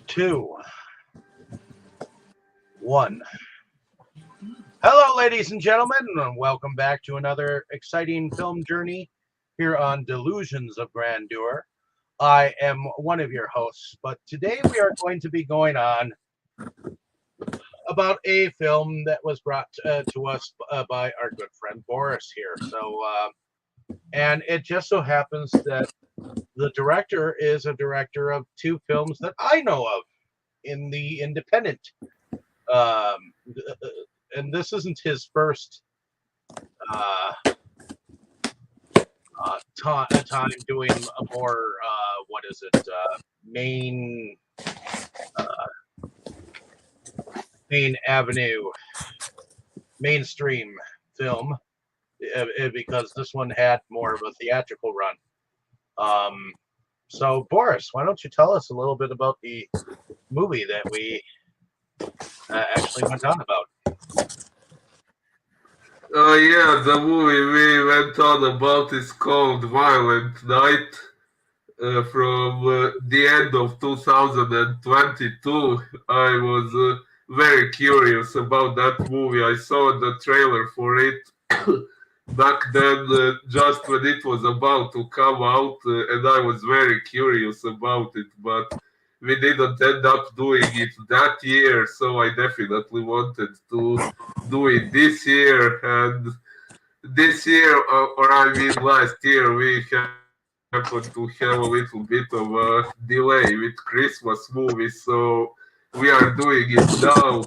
Two, one. Hello, ladies and gentlemen, and welcome back to another exciting film journey here on Delusions of Grandeur. I am one of your hosts, but today we are going to be going on about a film that was brought to us by our good friend Boris here. And it just so happens that the director is a director of two films that I know of in the independent. Um, and this isn't his first time doing a more main main avenue mainstream film because this one had more of a theatrical run. So Boris, why don't you tell us a little bit about the movie that we actually went on about? Yeah, the movie we went on about is called Violent Night from the end of 2022. I was very curious about that movie. I saw the trailer for it back then, just when it was about to come out, and I was very curious about it, but we didn't end up doing it that year, so I definitely wanted to do it this year. And this year, or I mean last year, we happened to have a little bit of a delay with Christmas movies, so we are doing it now.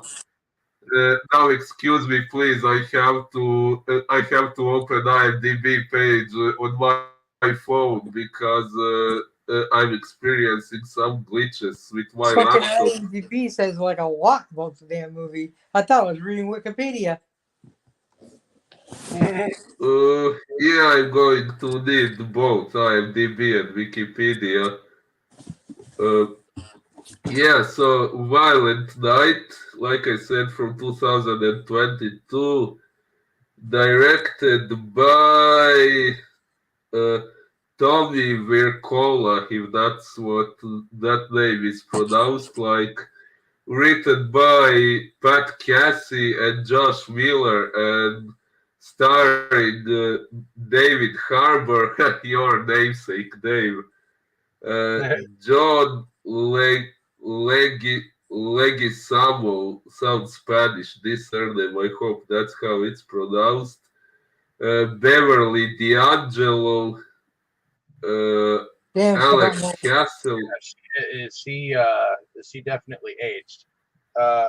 Now, excuse me, please. I have to open IMDb page on my phone because I'm experiencing some glitches with my Fucking laptop. IMDb says like a lot about the damn movie. I thought I was reading Wikipedia. Yeah, I'm going to need both IMDb and Wikipedia. Uh, yeah, so Violent Night, like I said, from 2022, directed by uh, Tommy Wirkola, if that's what that name is pronounced like, written by Pat Casey and Josh Miller, and starring David Harbour, your namesake Dave, uh, John Leguizamo, sounds Spanish, this surname, I hope that's how it's pronounced, Beverly D'Angelo, Damn, she got Alex more. Castle. Is he definitely aged? Uh,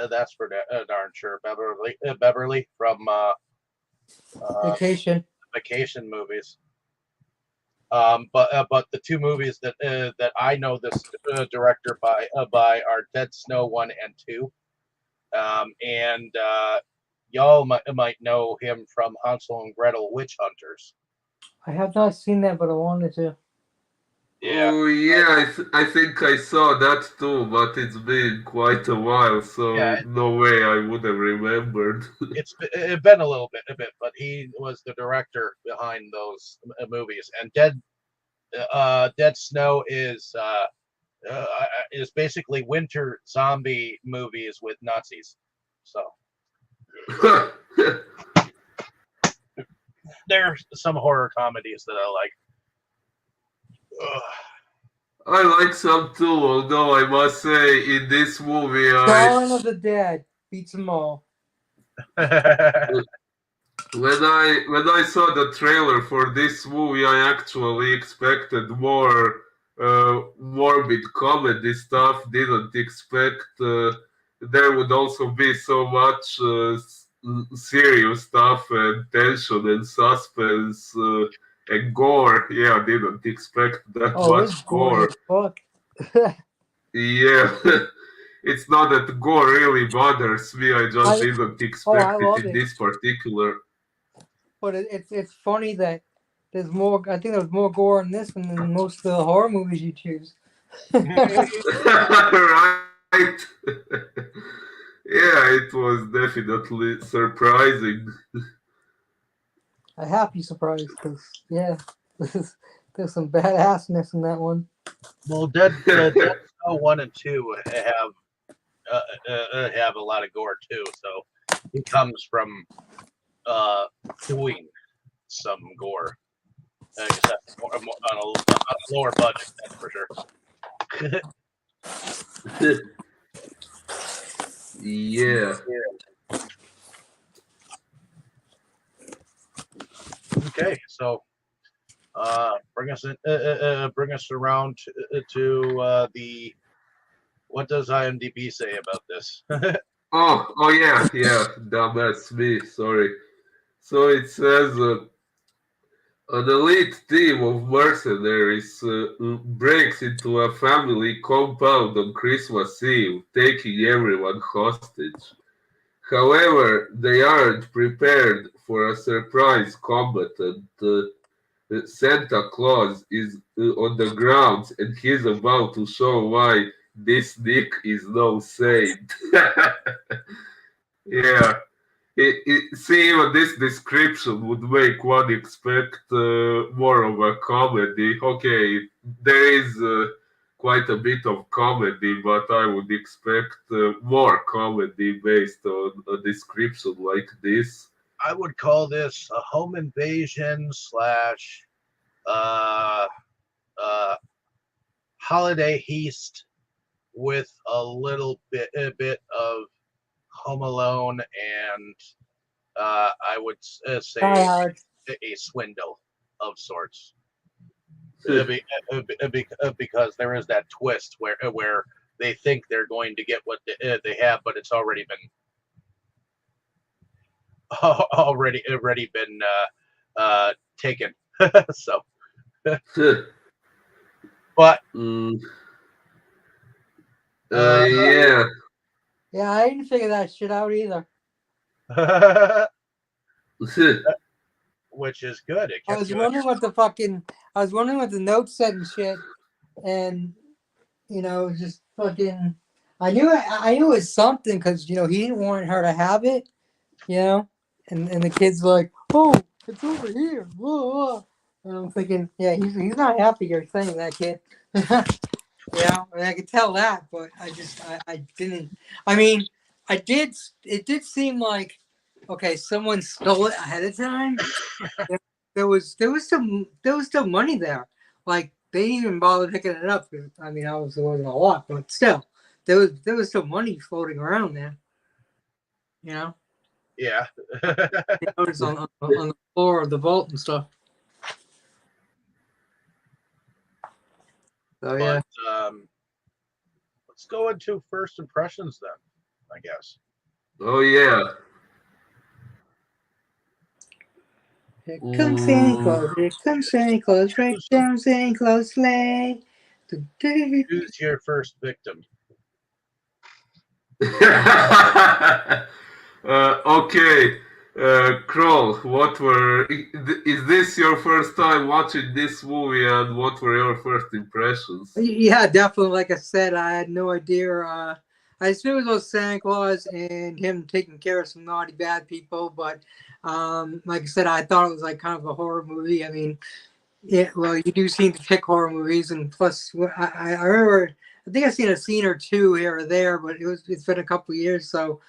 that's for darn sure. Beverly from Vacation. Vacation movies. But the two movies that I know this director by are Dead Snow 1 and 2, and y'all might know him from Hansel and Gretel Witch Hunters. I have not seen that, but I wanted to. Yeah, Oh yeah, I think I saw that too, but it's been quite a while, yeah, so no way I would have remembered. it's been a bit, but he was the director behind those movies. And Dead Snow is basically winter zombie movies with Nazis. So there's some horror comedies that I like. Ugh. I like some too, although I must say in this movie Dawn of the Dead beats them all. when I saw the trailer for this movie, I actually expected more morbid comedy stuff. Didn't expect there would also be so much serious stuff and tension and suspense and gore. Yeah, I didn't expect that Oh, it's much gory gore. as fuck. Yeah. It's not that gore really bothers me. I just didn't I expect it love in it. this particular. But it's funny that there's more. I think there's more gore in this than in most of the horror movies you choose. Right. Yeah, it was definitely surprising. A happy surprise, because yeah, there's some badassness in that one. Well, Dead 1 and 2 have a lot of gore too. So he comes from doing some gore, except on a lower budget, that's for sure. Yeah. Okay, so bring us around to the what does IMDb say about this? Oh yeah. That's me. Sorry. So it says an elite team of mercenaries breaks into a family compound on Christmas Eve, taking everyone hostage. However, they aren't prepared for a surprise combat, and Santa Claus is on the grounds, and he's about to show why this Nick is no saint. Yeah. See, even this description would make one expect more of a comedy. Okay, there is quite a bit of comedy, but I would expect more comedy based on a description like this. I would call this a home invasion slash uh, uh, holiday heist with a bit of Home Alone and I would say Die Hard. a swindle of sorts. Because there is that twist where they think they're going to get what they have, but it's already been taken. So, but Mm, uh, yeah. Yeah, I didn't figure that shit out either. which is good. It I kept was you. wondering what the notes said and shit, and just fucking. I knew it was something because he didn't want her to have it, and the kid's like, oh, it's over here, blah, blah. And I'm thinking, yeah, he's not happy you're saying that, kid. I mean, I could tell that, but I didn't. I mean, I did. It did seem like, okay, someone stole it ahead of time. There was still money there. Like they didn't even bother picking it up. I mean, obviously it wasn't a lot, but still, there was still money floating around there. You know, Yeah. you notice on the floor of the vault and stuff. So yeah. But let's go into first impressions then, I guess. Oh yeah. Here comes Santa Claus. Here comes Santa Claus. Right down Santa Claus sleigh. Who's your first victim? Okay, Kroll, is this your first time watching this movie, and what were your first impressions? Yeah, definitely. Like I said, I had no idea. I assumed it was Santa Claus and him taking care of some naughty bad people, but like I said, I thought it was like kind of a horror movie. I mean, yeah, well, you do seem to pick horror movies, and plus, I remember, I think I've seen a scene or two here or there, but it's been a couple of years, so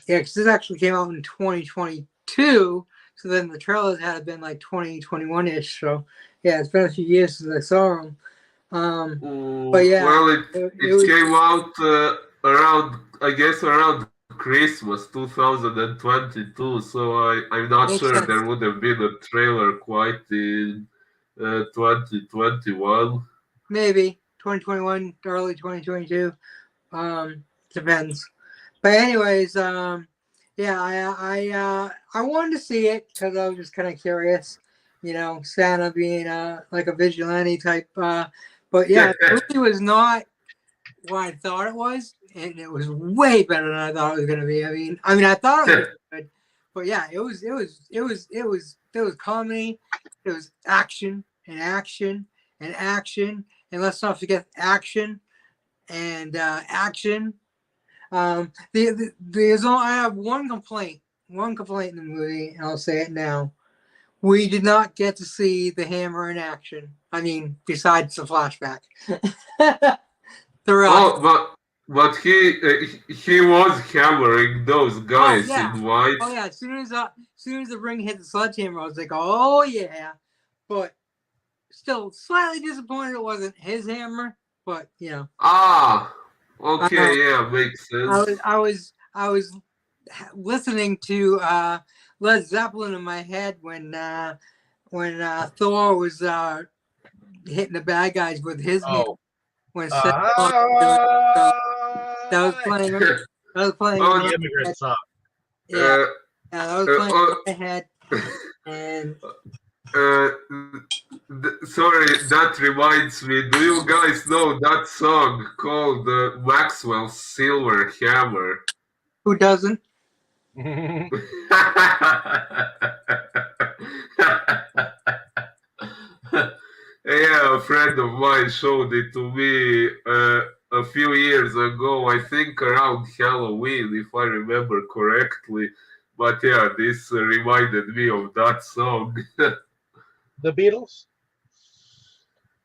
yeah, because this actually came out in 2022, so then the trailers had been like 2021 ish. So yeah, it's been a few years since I saw them. But yeah, Well, it it came out around Christmas 2022, so I'm not makes sure sense. there would have been a trailer quite in 2021. Maybe 2021, early 2022. Depends. But anyways, yeah, I wanted to see it because I was just kind of curious, Santa being like a vigilante type. But yeah, the movie was not what I thought it was, and it was way better than I thought it was gonna be. I mean, I thought it was good, but yeah, there was comedy, there was action and action and action, and let's not forget action and action. I have one complaint in the movie, and I'll say it now. We did not get to see the hammer in action. I mean, besides the flashback. The rest. Oh, but he was hammering those Oh guys yeah. in white. Oh yeah. As soon as the ring hit the sledgehammer, I was like, oh yeah. But still, slightly disappointed it wasn't his hammer. But you know, Ah, I know. okay, yeah, makes sense. I was listening to Led Zeppelin in my head when Thor was hitting the bad guys with his hand Oh. when Seth Rollins was doing it. So that was playing. That was playing in Oh, my The immigrant head. song. Yeah, uh, yeah, that was playing oh, in my head. And uh, sorry, that reminds me. Do you guys know that song called Maxwell's Silver Hammer? who doesn't? Yeah, a friend of mine showed it to me a few years ago, I think around Halloween, if I remember correctly. But yeah, this reminded me of that song. The Beatles?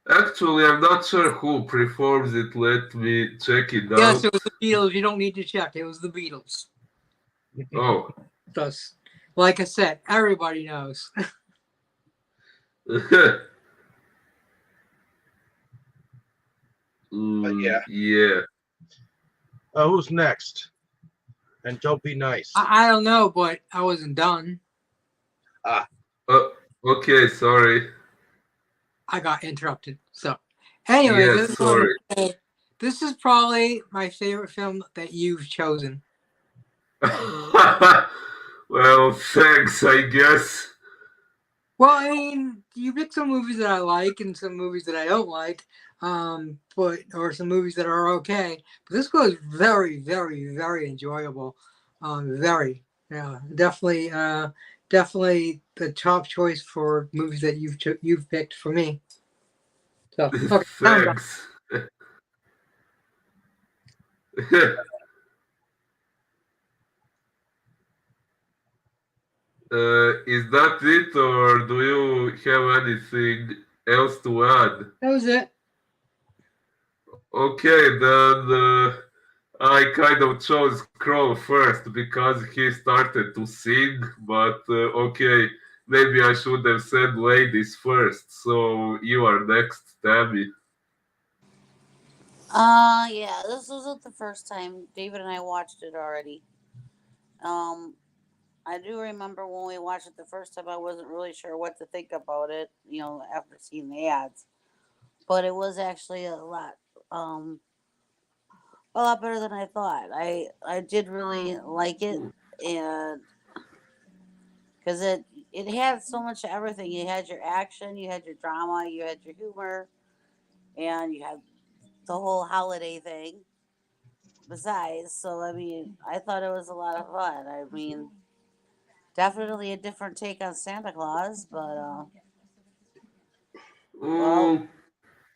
Actually, I'm not sure who performs it. Let me check it Yes, out. it was the Beatles. You don't need to check. It was the Beatles. Oh. Thus, like I said, everybody knows. Yeah. Yeah. Who's next? And don't be nice. I don't know, but I wasn't done. Okay, sorry. I got interrupted. So, anyways, I Yes, just wanted sorry. to say this is probably my favorite film that you've chosen. Well, thanks, I guess. Well, I mean, you pick some movies that I like and some movies that I don't like, but or some movies that are okay. But this was very, very, very enjoyable. Very, yeah, definitely the top choice for movies that you've picked for me. So, okay, now I'm done. Thanks. Is that it, or do you have anything else to add? That was it. Okay, then I kind of chose Crow first because he started to sing, but okay, maybe I should have said ladies first. So you are next, Tabby. Yeah, this wasn't the first time. David and I watched it already. Um, I do remember when we watched it the first time, I wasn't really sure what to think about it, after seeing the ads. But it was actually um, a lot better than I thought. I did really like it, and because it had so much of everything. You had your action, you had your drama, you had your humor, and you had the whole holiday thing. Besides, so I mean, I thought it was a lot of fun. I mean, definitely a different take on Santa Claus, but well, Oh,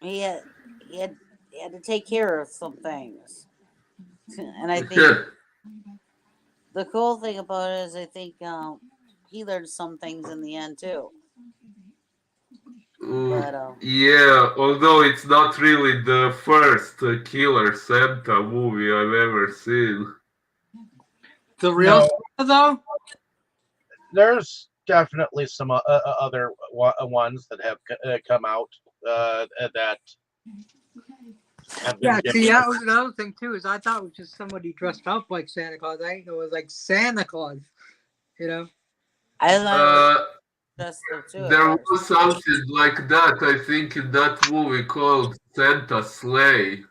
he had he had he had to take care of some things, and I think the cool thing about it is I think he learned some things in the end too. But yeah, although it's not really the first Killer Santa movie I've ever seen. The real No, Santa, though. there's definitely some other ones that have come out that have been Yeah, see, different. that was another thing too. Is I thought it was just somebody dressed up like Santa Claus. I didn't know it was like Santa Claus. You know. I thought it was Uh, just the two at there first. was something like that, I think, in that movie called Santa Sleigh.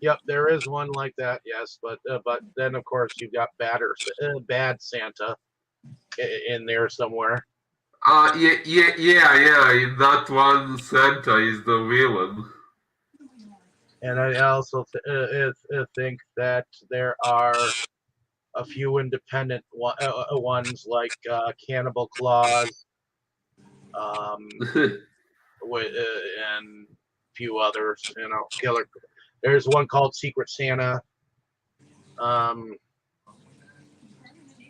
Yep, there is one like that. Yes, but then of course you've got bad Santa in there somewhere. Yeah. In that one, Santa is the villain. And I also think that there are a few independent ones like Cannibal Claus, um, and a few others. Killer. There's one called Secret Santa. Of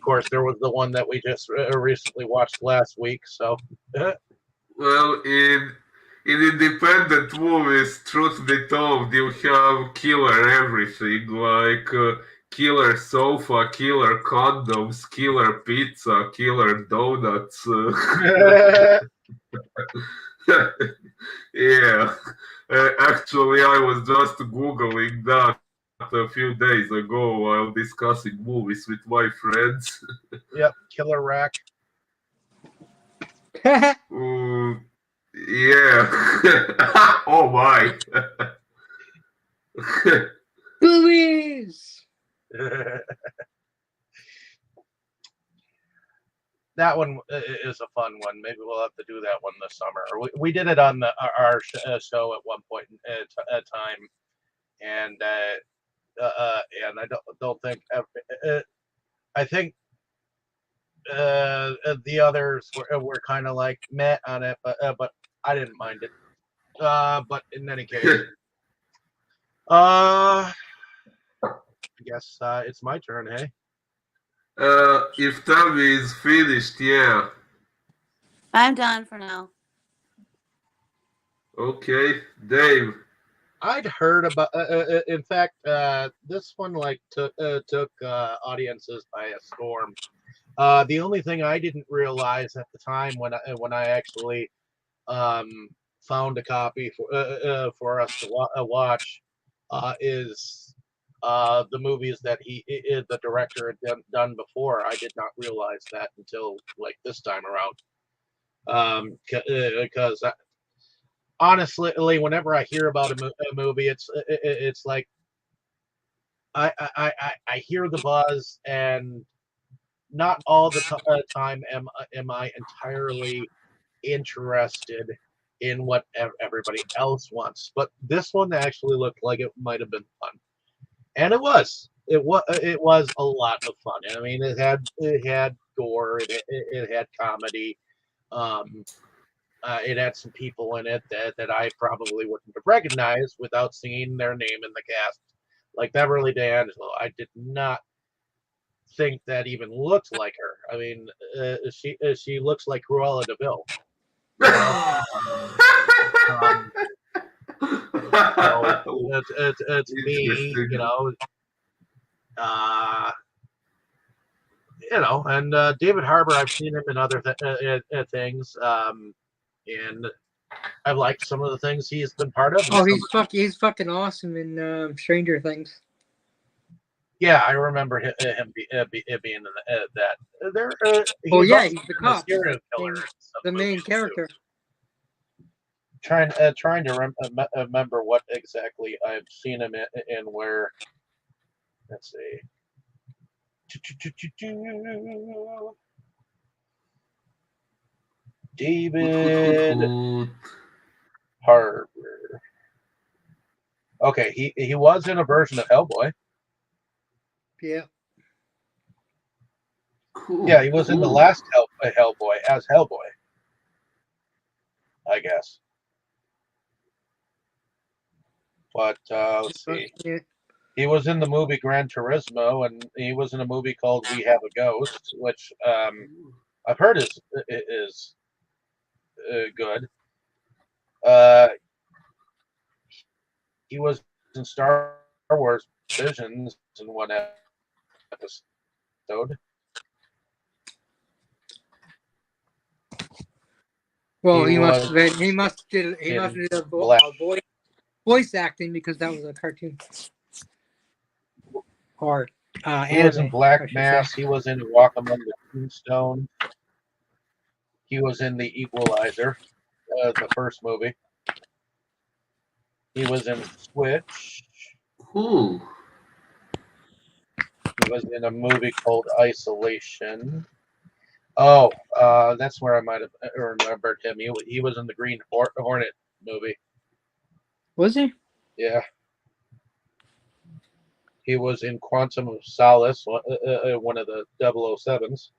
course, there was the one that we just recently watched last week. So, Well, in independent movies, truth be told, you have killer everything, like killer sofa, killer condoms, killer pizza, killer donuts. Yeah, actually, I was just googling that a few days ago while discussing movies with my friends. Yep, killer rack. Mm, yeah. Oh my. Boobies. That one is a fun one. Maybe we'll have to do that one this summer. We did it on our show at one point in time, and I don't think I think the others were kind of like meh on it, but I didn't mind it. But in any case, I guess it's my turn. Hey. If Tommy is finished, yeah. I'm done for now. Okay, Dave. I'd heard about. In fact, this one like took audiences by a storm. The only thing I didn't realize at the time when I actually found a copy for us to watch is the movies that the director had done before. I did not realize that until like this time around. Because honestly, whenever I hear about a movie, it's like I hear the buzz, and not all the time am I entirely interested in what everybody else wants. But this one actually looked like it might have been fun, and it was. It was a lot of fun. I mean, it had gore, it had comedy. Um, it had some people in it that I probably wouldn't have recognized without seeing their name in the cast, like Beverly D'Angelo. I did not think that even looked like her. I mean, she looks like Cruella de Vil. You know, um, so it's me. Interesting. Uh, and David Harbour. I've seen him in other things, and I've liked some of the things he's been part of. And Oh, some, he's fucking awesome in Stranger Things. yeah, I remember him being in that. There, he Oh was yeah, also he's the in the cop. serial The killer main, in some the main movies too. character. Trying to remember what exactly I've seen him in where. Let's see. Hoot, hoot, hoot, David hoot. Harbour. Okay, he was in a version of Hellboy. Yeah. Cool, Yeah, he was in the cool. last Hellboy as Hellboy, I guess. But let's see. Yeah. He was in the movie Gran Turismo, and he was in a movie called We Have a Ghost, which I've heard is good. Uh, he was in Star Wars Visions in one episode. Well, He was he must did in a Black. voice acting because that was a cartoon or He was in anime, Black I should say. Mass. He was in Walk Among the Tombstone. He was in The Equalizer, the first movie. He was in Switch. Cool. He was in a movie called Isolation. Oh, that's where I might have remembered him. He was in the Green Hornet movie. Was he? Yeah. He was in Quantum of Solace, one of the 007s.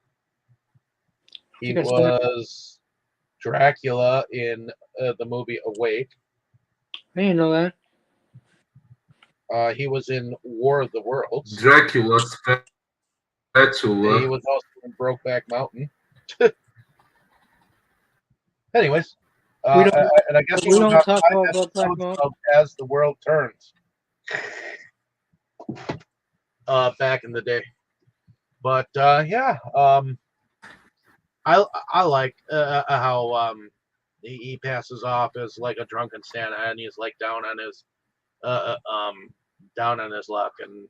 He was Dracula in the movie Awake. I didn't know that. He was in War of the Worlds. Dracula He spatula. was also in Brokeback Mountain. Anyways, We don't and I guess we it was don't about talk 5 about Black episodes Mountain. of As the World Turns back in the day. But yeah, I like how he passes off as like a drunken Santa, and he's like uh, uh, um down on his luck, and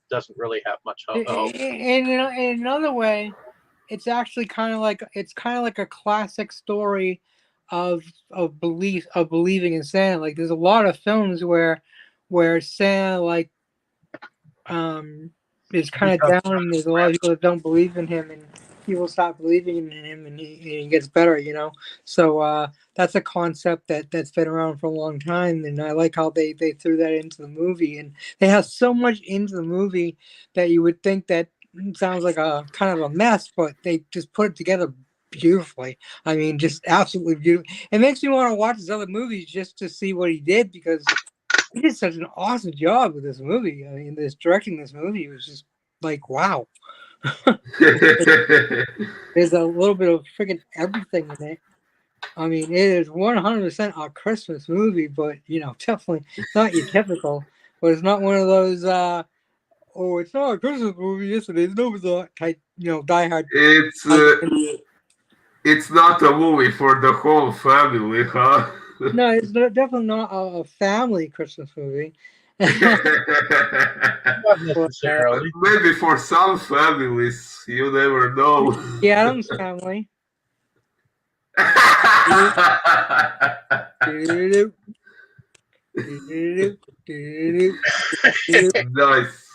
doesn't really have much hope. And in another way, it's actually kind of like a classic story of believing in Santa. Like there's a lot of films where Santa like is kind of Becomes down, and there's a lot of people that don't believe in him, and people stop believing in him, and he gets better, you know. So that's a concept that's been around for a long time, and I like how they threw that into the movie, and they have so much into the movie that you would think that sounds like a kind of a mess, but they just put it together beautifully. I mean, just absolutely beautiful. It makes me want to watch his other movies just to see what he did, because he did such an awesome job with this movie. I mean, directing this movie was just like, wow. There's a little bit of freaking everything in it. I mean, it is 100% a Christmas movie, but definitely not your typical. But it's not one of those, oh, it's not a Christmas movie. Yes, it is. No, it's not type, diehard. it's it's not a movie for the whole family, huh? No, it's definitely not a family Christmas movie. Not But, necessarily. Maybe for some families, you never know. the Adams Family. Nice.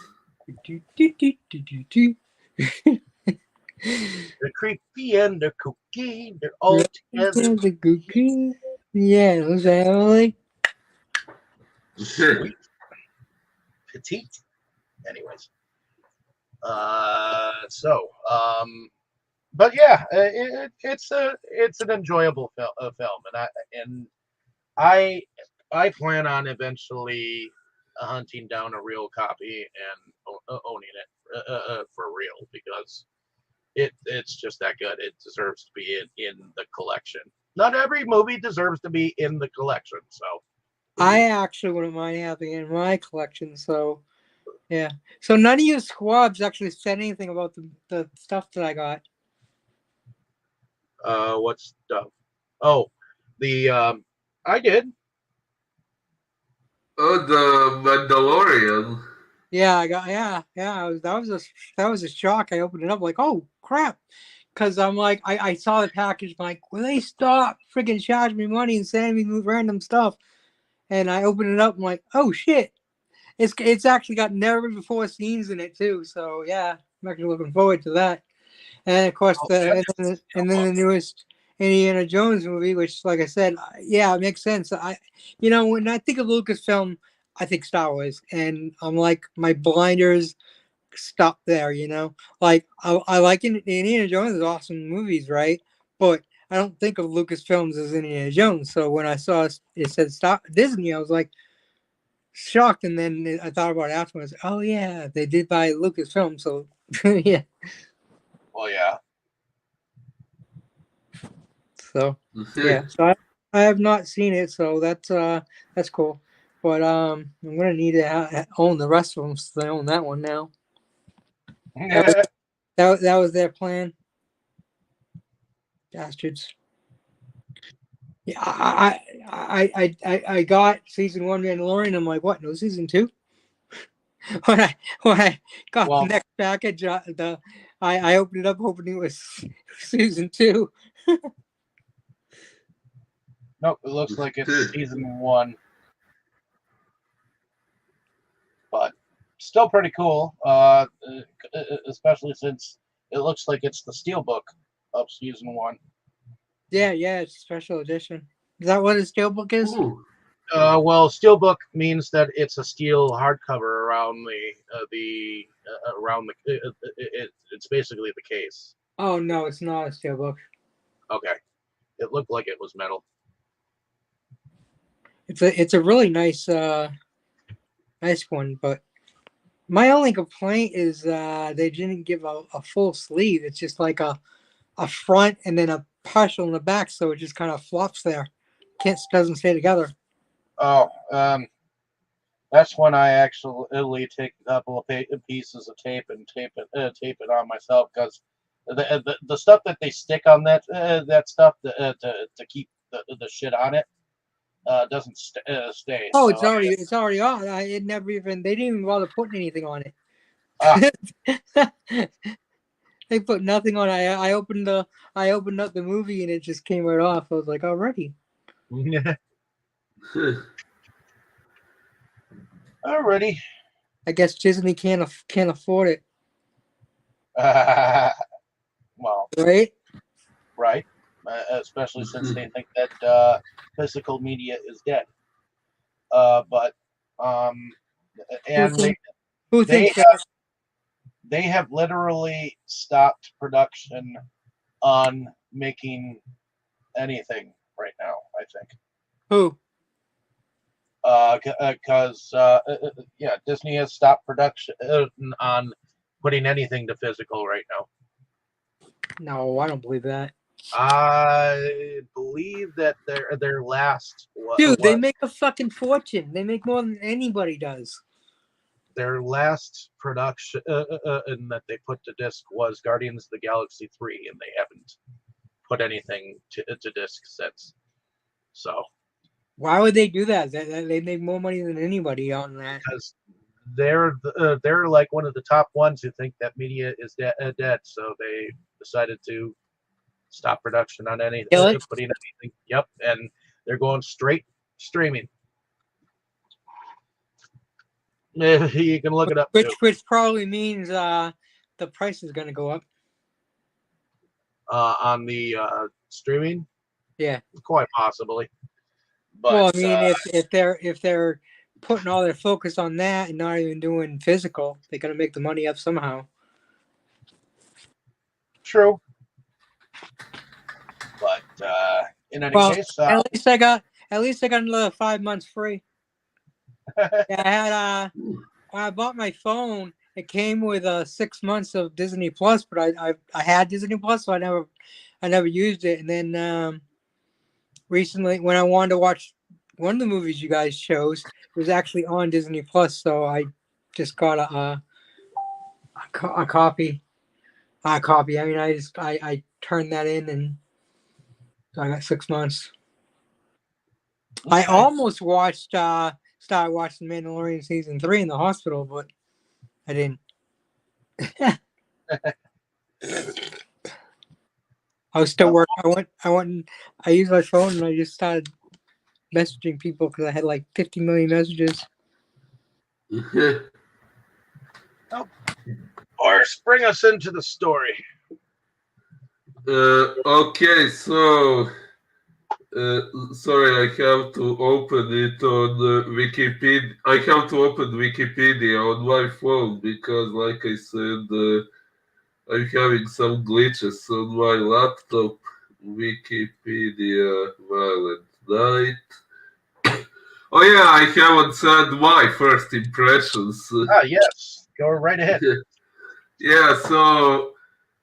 The creepy and the cookie, they're all together. Yeah, family. Sweet. Petite. Anyways. But yeah, it's an enjoyable film, and I plan on eventually hunting down a real copy and owning it for real, because it's just that good. It deserves to be in the collection. Not every movie deserves to be in the collection, so I actually wouldn't mind having it in my collection. So yeah. So none of you squabs actually said anything about the stuff that I got. what stuff? Oh, the I did. Oh, the Mandalorian. Yeah, I got that was a shock. I opened it up like, oh crap. Because I'm like, I saw the package, I'm like, will they stop freaking charging me money and sending me random stuff? And I opened it up, I'm like, oh shit. It's actually got never before scenes in it too. So yeah, I'm actually looking forward to that. And of course Oh, yeah, and then the newest Indiana Jones movie, which like I said, yeah, it makes sense. When I think of Lucasfilm, I think Star Wars, and I'm like my blinders stop there. Like I like Indiana Jones is awesome movies, right? But I don't think of Lucasfilms as Indiana Jones. So when I saw it said Stop Disney, I was like shocked, and then I thought about it afterwards. Oh yeah, they did buy Lucasfilm, so yeah. well, yeah. So yeah, so I have not seen it, so that's cool. But I'm gonna need to own the rest of them, so I own that one now. That was their plan, bastards. Yeah, I got season 1 Mandalorian. I'm like, what? No season 2? when I got the next package, I opened it up hoping it was season 2. Nope, it looks like it's season 1, but still pretty cool. Especially since it looks like it's the steelbook of season 1. Yeah, it's a special edition. Is that what a steelbook is? Ooh. Well, steelbook means that it's a steel hardcover around it's basically the case. Oh no, it's not a steelbook. Okay, it looked like it was metal. It's a really nice one, but my only complaint is they didn't give a full sleeve. It's just like a front and then a partial in the back, so it just kind of flops there. doesn't stay together. Oh, that's when I actually take a couple of pieces of tape and tape it on myself, because the stuff that they stick on that stuff to keep the shit on it doesn't stay. Oh, So it's already on. They didn't even bother putting anything on it. They put nothing on it. I opened up the movie and it just came right off. I was like, already. Alrighty. I guess Disney can't afford it, Well, right? right. Especially since they think that physical media is dead. But and Who they thinks that? they have literally stopped production on making anything right now, I think. Who? Because yeah, Disney has stopped production on putting anything to physical right now. No, I don't believe that. I believe that their last Dude, they make a fucking fortune. They make more than anybody does. their last production and that they put to disc was Guardians of the Galaxy 3, and they haven't put anything to disc since. So Why would they do that? They make more money than anybody on that. because they're like one of the top ones who think that media is dead, so they decided to stop production on anything, putting anything. Yep, and they're going straight streaming. You can look it up too. Which probably means the price is going to go up. On the streaming. Yeah, quite possibly. But, well, I mean, if they're putting all their focus on that and not even doing physical, they're gonna make the money up somehow. True. But in any case, at least I got another 5 months free. Yeah, I had when I bought my phone, it came with 6 months of Disney Plus, but I had Disney Plus, so I never used it. And then recently, when I wanted to watch one of the movies you guys chose, it was actually on Disney Plus, so I just got a copy. I mean, I turned that in, and so I got 6 months. Okay. I almost started watching Mandalorian season 3 in the hospital, but I didn't. I was still working. I used my phone and I just started messaging people because I had like 50 million messages. Or bring us into the story. Okay, so sorry, I have to open it on Wikipedia. I have to open Wikipedia on my phone because, like I said, I'm having some glitches on my laptop. Wikipedia Violent Night. Oh yeah, I haven't said my first impressions. Yes, go right ahead. Yeah, so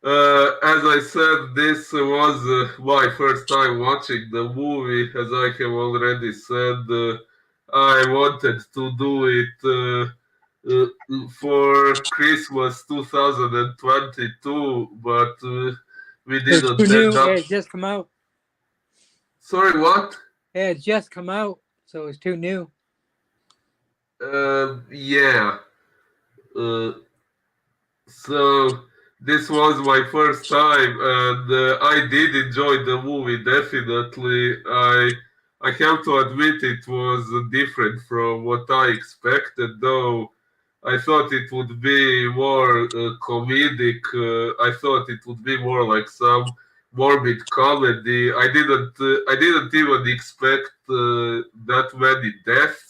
as I said, this was my first time watching the movie. As I have already said, I wanted to do it for Christmas 2022, but we didn't end up. Yeah, it just come out. Sorry, what? Yeah, it just come out, so it's too new. Yeah. So this was my first time, and I did enjoy the movie. Definitely, I have to admit it was different from what I expected. Though I thought it would be more comedic. I thought it would be more like some morbid comedy. I didn't even expect that many deaths.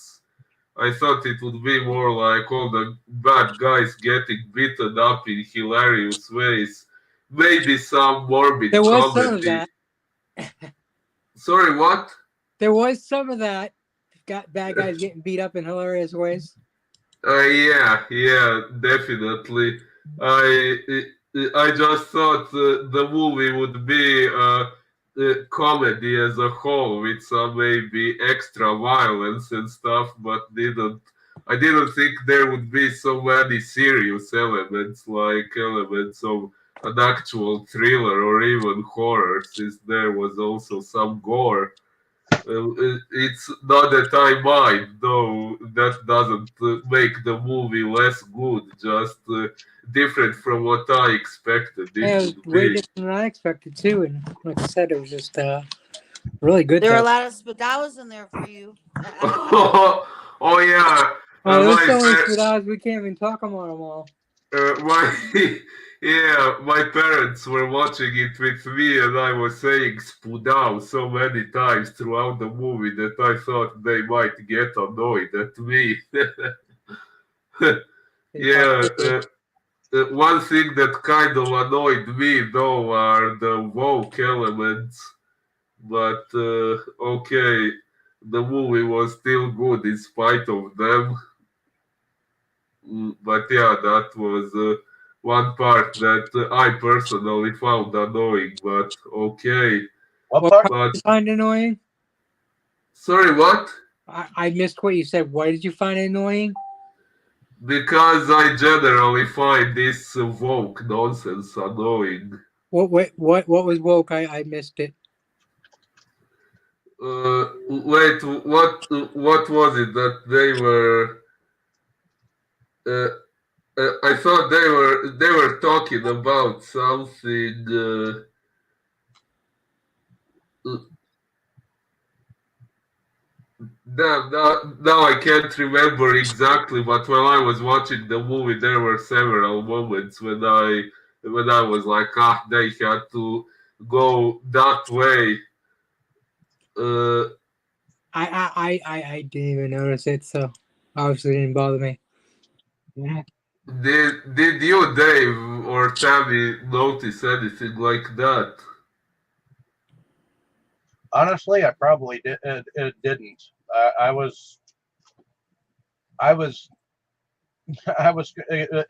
I thought it would be more like all the bad guys getting beaten up in hilarious ways. Maybe some morbid There was comedy. some of that. Sorry, what? There was some of that. Got bad guys getting beat up in hilarious ways. Yeah, definitely. I just thought the movie would be comedy as a whole with some maybe extra violence and stuff, but didn't. I didn't think there would be so many serious elements, like elements of an actual thriller or even horror, since there was also some gore. It's not that I mind, though that doesn't make the movie less good, just different from what I expected Yeah, it it was would way be. different than I expected too. And like I said, it was just really good There were a though. lot of spadawas in there for you. Oh yeah, Oh, there's my so many spadawas we can't even talk about them all. my yeah, my parents were watching it with me, and I was saying "spudao" so many times throughout the movie that I thought they might get annoyed at me. They Yeah, probably did. one thing that kind of annoyed me though are the woke elements, but okay, the movie was still good in spite of them. But yeah, that was one part that I personally found annoying. But okay, What What part? part but did you find annoying? sorry, what? I missed what you said. Why did you find it annoying? Because I generally find this woke nonsense annoying. What was woke? I missed it. Wait, what was it that they were? Uh, I thought they were talking about something. Uh, now I can't remember exactly, but while I was watching the movie, there were several moments when I was like, they had to go that way. Uh, I didn't even notice it, so obviously it didn't bother me. Mhm. did you, Dave or Tammy, notice anything like that? Honestly, I probably didn't. I was I was I was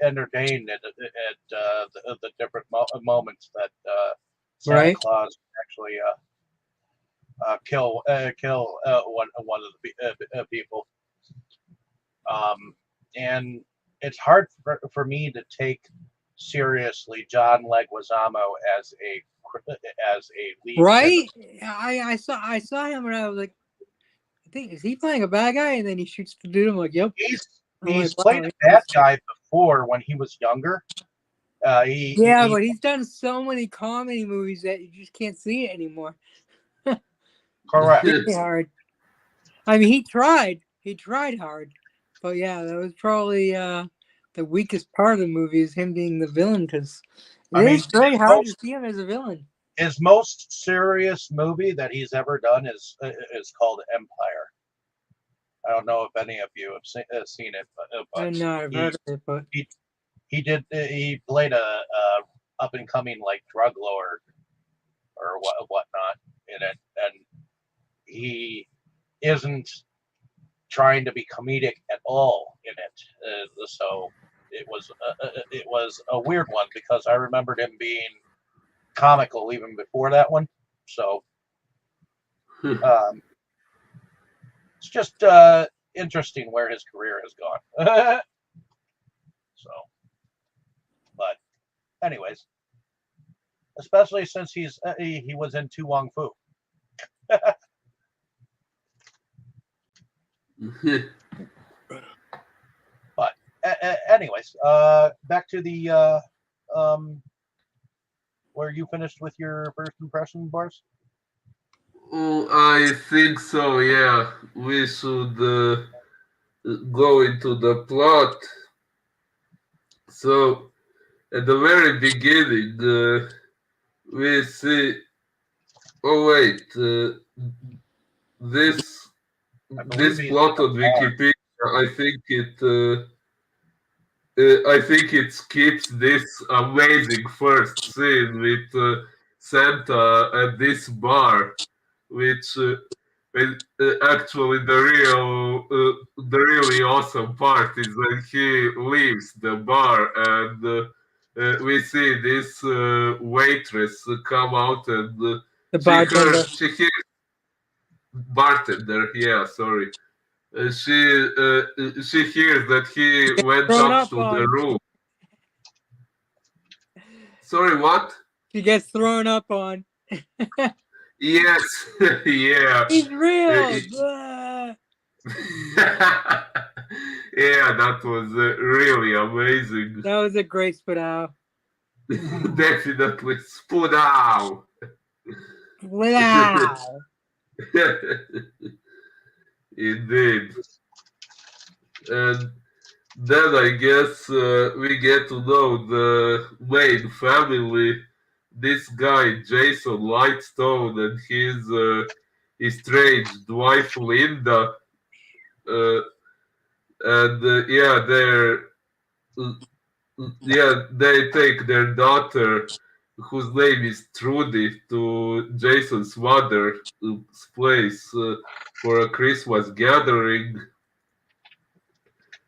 entertained at the different moments that Santa Right? Claus actually kill one of the people. And it's hard for me to take seriously John Leguizamo as a lead criminal. Right? I saw him and I was like, I think is he playing a bad guy? And then he shoots the dude. I'm like, yep. He's I'm like, he's played wow. a bad guy before when he was younger. Yeah, He but he's done so many comedy movies that you just can't see it anymore. correct. Really hard. I mean, he tried. He tried hard. But yeah, that was probably the weakest part of the movie is him being the villain because it I mean, is very hard to see him as a villain. his most serious movie that he's ever done is called Empire. I don't know if any of you have seen it, but I know I've heard he of it, but he he played a up and coming like drug lord or whatnot in it, and he isn't trying to be comedic at all in it. So it was a weird one because I remembered him being comical even before that one. So um, it's just interesting where his career has gone. So, but anyways, especially since he was in Tu Wong Fu. But anyways, back to the um, where you finished with your first impression, Boris. Oh, I think so, yeah. We should go into the plot. So, at the very beginning, we see. Oh, wait. This I believe this he's in plot a on bar. Wikipedia, I think it skips this amazing first scene with Santa at this bar, which actually the really awesome part is when he leaves the bar and we see this waitress come out and The bartender. She hears bartender. Yeah, sorry. She hears that he went Thrown up up to the on. room. Sorry, what? She gets thrown up on. Yes, yeah. He's real. Uh, yeah, that was really amazing. That was a great spit out. Definitely spoon out. Wow. Indeed. And then I guess we get to know the main family. This guy, Jason Lightstone, and his estranged wife, Linda. Uh, and they take their daughter, whose name is Trudy, to Jason's mother's place for a Christmas gathering.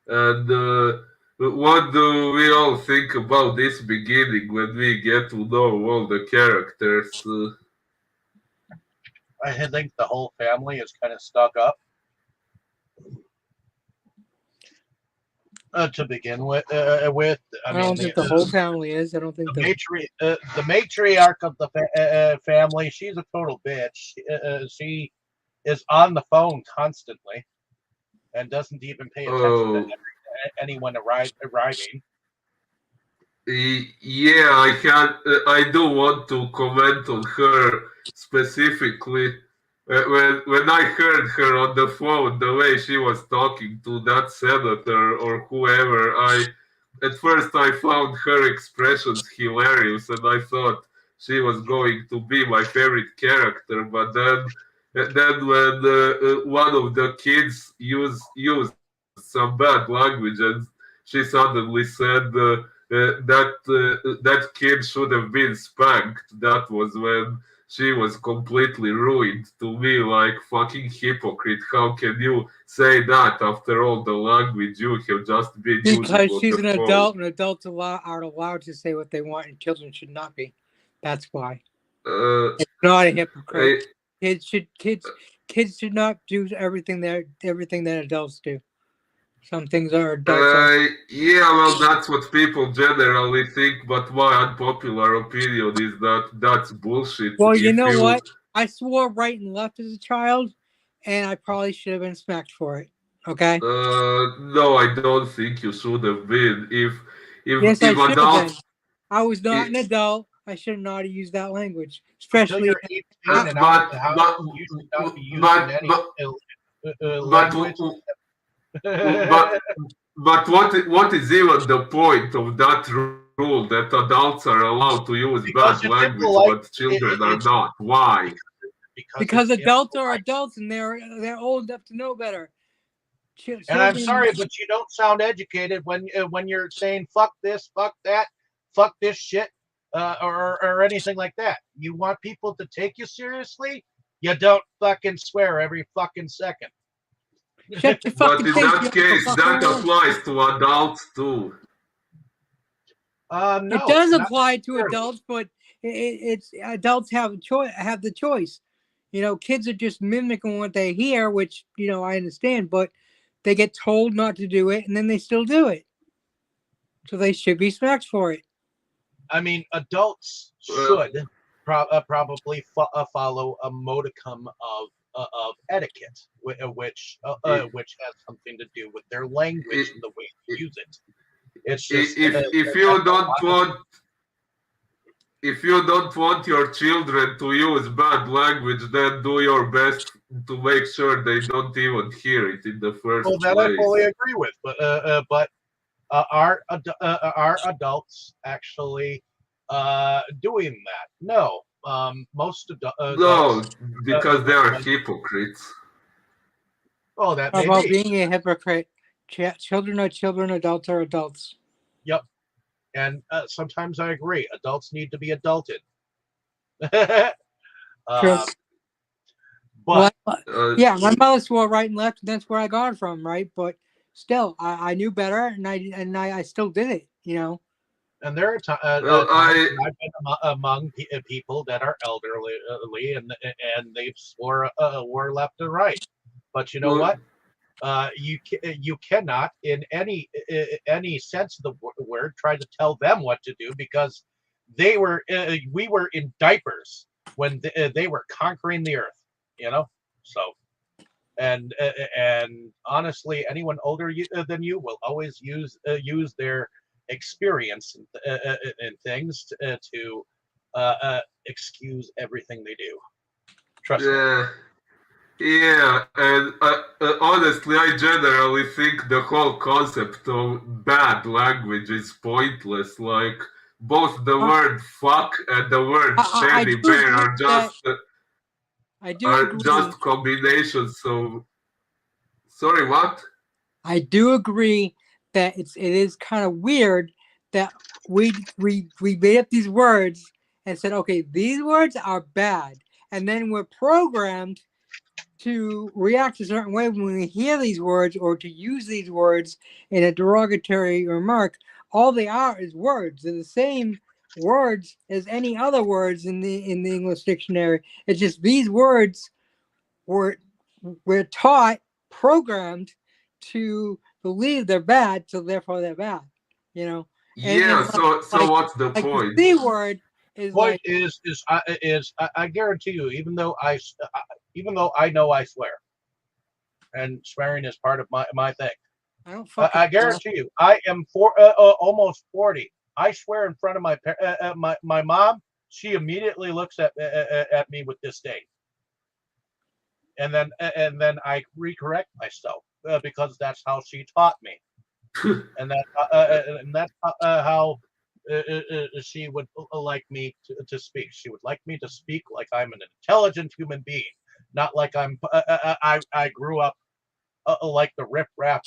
And what do we all think about this beginning when we get to know all the characters? I think the whole family is kind of stuck up to begin with. I don't think the whole family is. I don't think the matriarch of the family. She's a total bitch. She is on the phone constantly and doesn't even pay attention to anyone arriving. Yeah, I do want to comment on her specifically. When I heard her on the phone, the way she was talking to that senator or whoever, at first I found her expressions hilarious, and I thought she was going to be my favorite character. But then when one of the kids used some bad language, and she suddenly said. That kid should have been spanked. That was when she was completely ruined to me, like fucking hypocrite. How can you say that after all the language you have just been using? because she's on an the phone? adult, and adults are allowed to say what they want, and children should not be. That's why. It's not a hypocrite. Kids should not do everything that adults do. Some things are adults. Yeah, well, that's what people generally think, but my unpopular opinion is that that's bullshit. Well, you know what? I swore right and left as a child, and I probably should have been smacked for it. Okay? No, I don't think you should have been. Yes, I if should have been. adults, I was not an adult. I should not have used that language, Until especially. you're 18 and out of the house, you should not be using any language. But what is even the point of that rule that adults are allowed to use Because bad it's language impolite. but children are not? Why? Because it's adults are impolite. adults and they're old enough to know better. And I'm sorry, but you don't sound educated when you're saying fuck this, fuck that, fuck this shit, or anything like that. You want people to take you seriously? You don't fucking swear every fucking second. Shut your But fucking in face. that case, that applies to adults too. No, it does not apply to necessarily. adults, but it's adults have the choice. You know, kids are just mimicking what they hear, which I understand, but they get told not to do it, and then they still do it. So they should be smacked for it. I mean, adults should probably follow a modicum of etiquette, which has something to do with their language and the way they use it. It's just if you don't want your children to use bad language, then do your best to make sure they don't even hear it in the first well, that place. I fully agree with, but are adults actually doing that? No. Most adults. No, because they are hypocrites. Oh, that How may about be. being a hypocrite? Children are children, adults are adults. Yep. And sometimes I agree. Adults need to be adulted. True. But yeah, my mother swore right and left, and that's where I got it from, right? But still, I knew better, and I still did it. And there are Well, times when I've been among people that are elderly, and they've swore left and right. But you know what? You cannot, in any sense of the word, try to tell them what to do because we were in diapers when they were conquering the earth. You know, so and honestly, anyone older than you will always use their experience and things to excuse everything they do. Trust me. yeah. Yeah, and honestly, I generally think the whole concept of bad language is pointless. Like, both the Uh, word fuck and the word I teddy do bear agree that I do are agree. just combinations of. Sorry, what? I do agree that it is kind of weird that we made up these words and said, okay, these words are bad, and then we're programmed to react a certain way when we hear these words or to use these words in a derogatory remark. All they are is words. They're the same words as any other words in the English dictionary. It's just these words were taught, programmed to believe they're bad, so therefore they're bad. You know, and Yeah, so what's the like the point? C word is Point like is I guarantee you, even though I know I swear, and swearing is part of my thing. I don't fucking I swear. guarantee you, I am almost 40. I swear in front of my mom. She immediately looks at me with disdain, and then I recorrect myself because that's how she taught me, and that's how she would like me to speak. She would like me to speak like I'm an intelligent human being, not like I grew up like the riffraff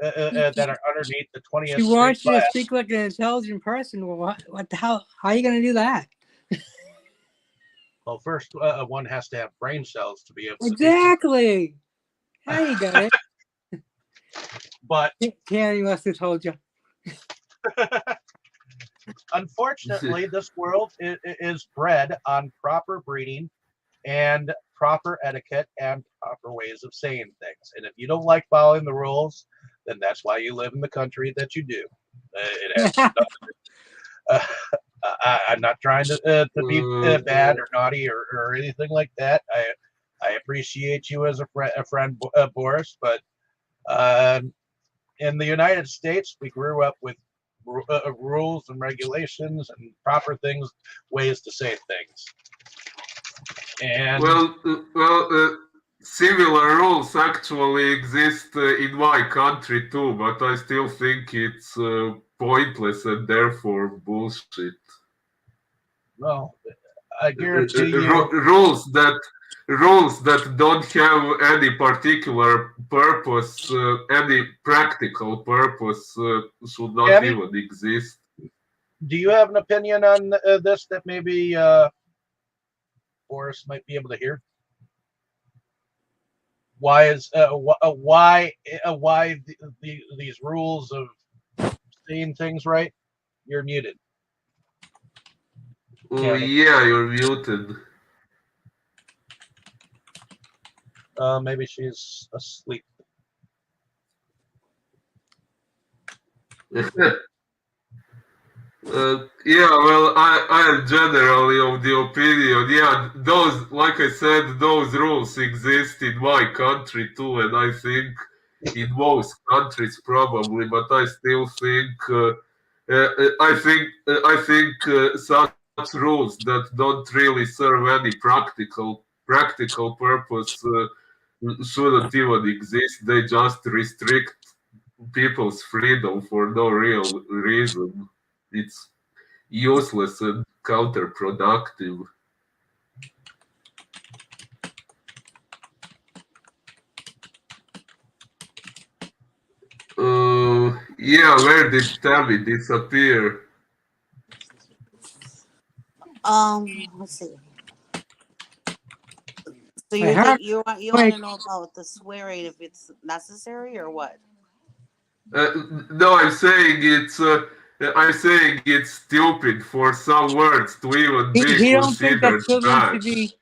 that are underneath the She 20th Street wants you to class. speak like an intelligent person. Well, what the hell? How are you going to do that? Well, first one has to have brain cells to be able to speak. Exactly. How you got it? But Tanny must have told you. unfortunately, this world is bred on proper breeding and proper etiquette and proper ways of saying things. And if you don't like following the rules, then that's why you live in the country that you do. It has nothing. I'm not trying to be bad or naughty or anything like that. I appreciate you as a friend, Boris, but in the United States, we grew up with rules and regulations and proper things, ways to say things. And Similar rules actually exist in my country too, but I still think it's pointless and therefore bullshit. well, I guarantee you, Rules that don't have any particular purpose, any practical purpose, should not Gabby, even exist. do you have an opinion on this that maybe Boris might be able to hear? Why these rules of saying things right? You're muted, Oh Candy. yeah, you're muted. Maybe she's asleep. Yeah, well, I am generally of the opinion, yeah, those, like I said, those rules exist in my country too, and I think in most countries probably, but I still think, I think such rules that don't really serve any practical purpose shouldn't even exist. They just restrict people's freedom for no real reason. It's useless and counterproductive. Yeah, where did Tammy disappear? Let's see. So I heard you want like to know about the swearing if it's necessary or what? No, I'm saying it's I'm saying it's stupid for some words to even be He don't think that considered children bad.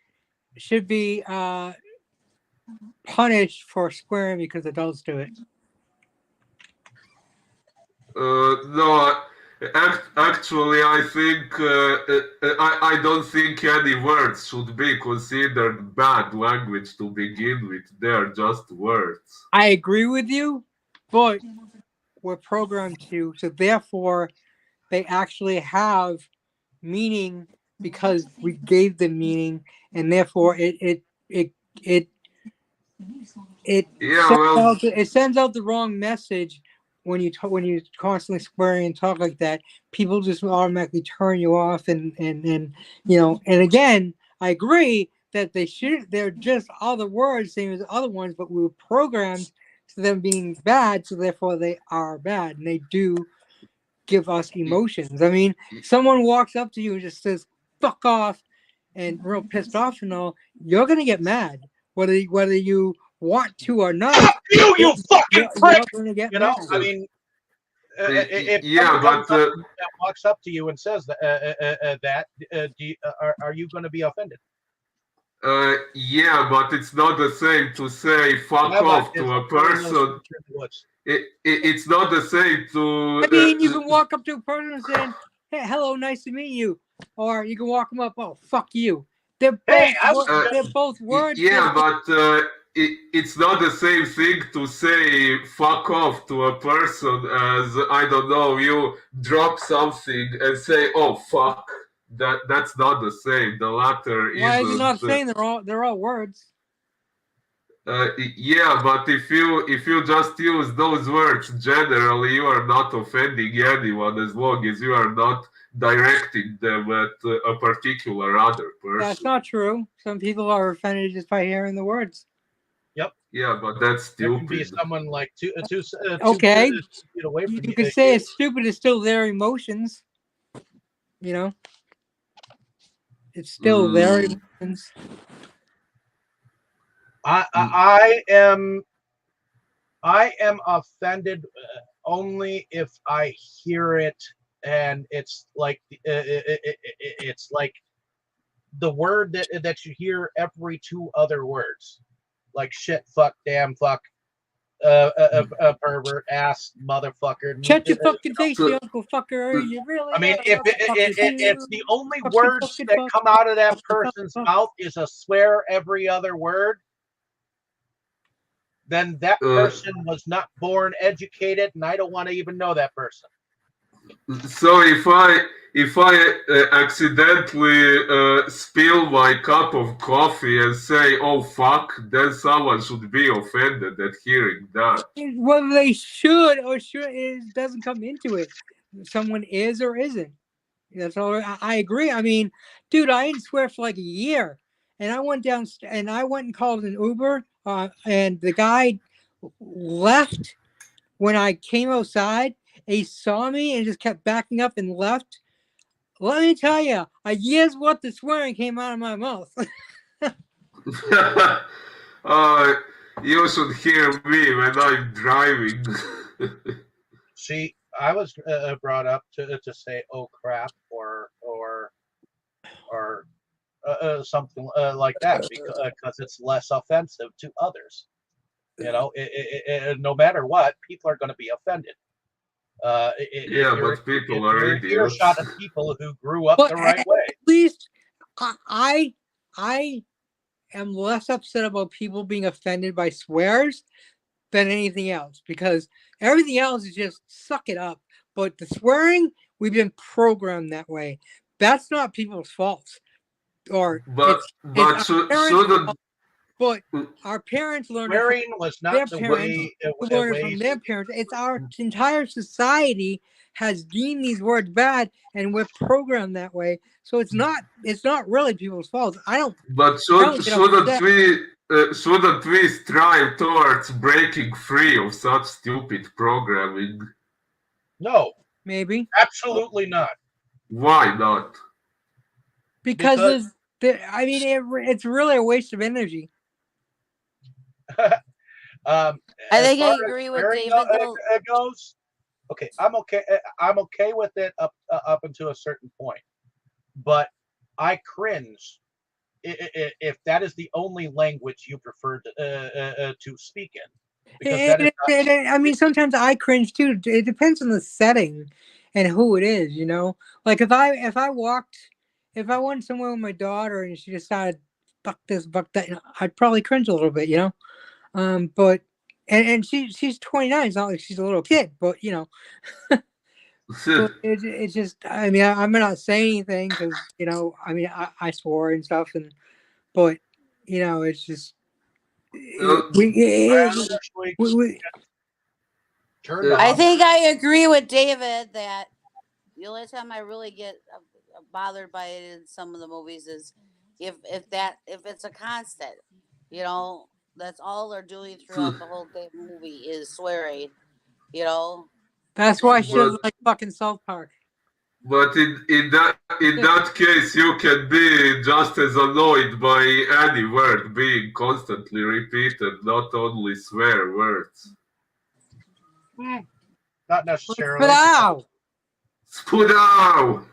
should be punished for swearing because adults do it. No, actually, I think I don't think any words should be considered bad language to begin with. They're just words. I agree with you, but we're programmed to, so therefore they actually have meaning because we gave them meaning, and therefore it Yeah, well, it sends out the wrong message when you constantly swearing and talk like that. People just automatically turn you off, and and again, I agree that they're just other words, same as other ones, but we were programmed to them being bad, so therefore they are bad, and they do give us emotions. I mean, someone walks up to you and just says "fuck off" and real pissed off and all, you're gonna get mad, whether you want to or not. Fuck you fucking prick! You're gonna get You know, mad. I mean, if yeah, someone comes but up and walks up to you and says are you going to be offended? yeah, but it's not the same to say "fuck Yeah, off" but to a it's one of those person. things in the woods. It's not the same to. I mean, you can walk up to a person and say, "Hey, hello, nice to meet you," or you can walk them up, "Oh, fuck you." They're Hey, both words. Yeah, but it's not the same thing to say "fuck off" to a person as, I don't know, you drop something and say "oh fuck." That's not the same. The latter Why is it not isn't. saying they're all words? Yeah, but if you just use those words generally, you are not offending anyone as long as you are not directing them at a particular other That's person. not true. Some people are offended just by hearing the words. Yep. Yeah, but that's There can be stupid. someone like two Okay, feet away from you could say it's stupid. It's still their emotions. You know, it's still their Mm. emotions. I am offended only if I hear it and it's like it's like the word that you hear every two other words, like shit, fuck, damn, fuck, pervert, ass, motherfucker. Shut your fucking face, So, you uncle fucker. You really I mean, are. if it's the only words that come out of that person's mouth is a swear every other word, then that person was not born educated, and I don't want to even know that person. so if I accidentally spill my cup of coffee and say "oh fuck," then someone should be offended at hearing that. Whether they should or should, it doesn't come into it. Someone is or isn't. That's all. I agree. I mean, dude, I didn't swear for like a year, and I went down and I went and called an Uber, and the guy left when I came outside. He saw me and just kept backing up and left. Let me tell you, a year's worth of swearing came out of my mouth. uh, you should hear me when I'm driving. See, I was brought up to say "oh crap" or something like that because it's less offensive to others. You know, no matter what, people are going to be offended. Yeah, but If people are you're idiots. earshot of people who grew up But the right at way. least I am less upset about people being offended by swears than anything else, because everything else is just suck it up. But the swearing, we've been programmed that way. That's not people's fault, or But it's but our parents' shouldn't fault, but our parents learned it from Swearing was not their the parents, way. who learned it from their parents. It's our entire society has deemed these words bad, and we're programmed that way. So it's not really people's fault. I don't get upset. shouldn't we strive towards breaking free of such stupid programming? No, Maybe absolutely not. Why not? because I mean, it's really a waste of energy. I As think far I as agree with swearing David though. goes, Okay, I'm okay. I'm okay with it up until a certain point, but I cringe if that is the only language you prefer to speak in, because that is not. I mean, sometimes I cringe too. It depends on the setting and who it is, you know. Like if I went somewhere with my daughter and she decided fuck this, fuck that, you know, I'd probably cringe a little bit, you know. But and she's 29. It's not like she's a little kid, but you know, but it's just I mean I'm not saying anything because you know I mean I swore and stuff and but you know it's just Uh, I usually we turned uh, I on. think I agree with David that the only time I really get bothered by it in some of the movies is if it's a constant, you know, that's all they're doing throughout the whole damn movie is swearing, you know. that's why Then she you're but doesn't like fucking South Park. but in that case, you can be just as annoyed by any word being constantly repeated, not only swear words. Hmm, not But necessarily. now Spudow!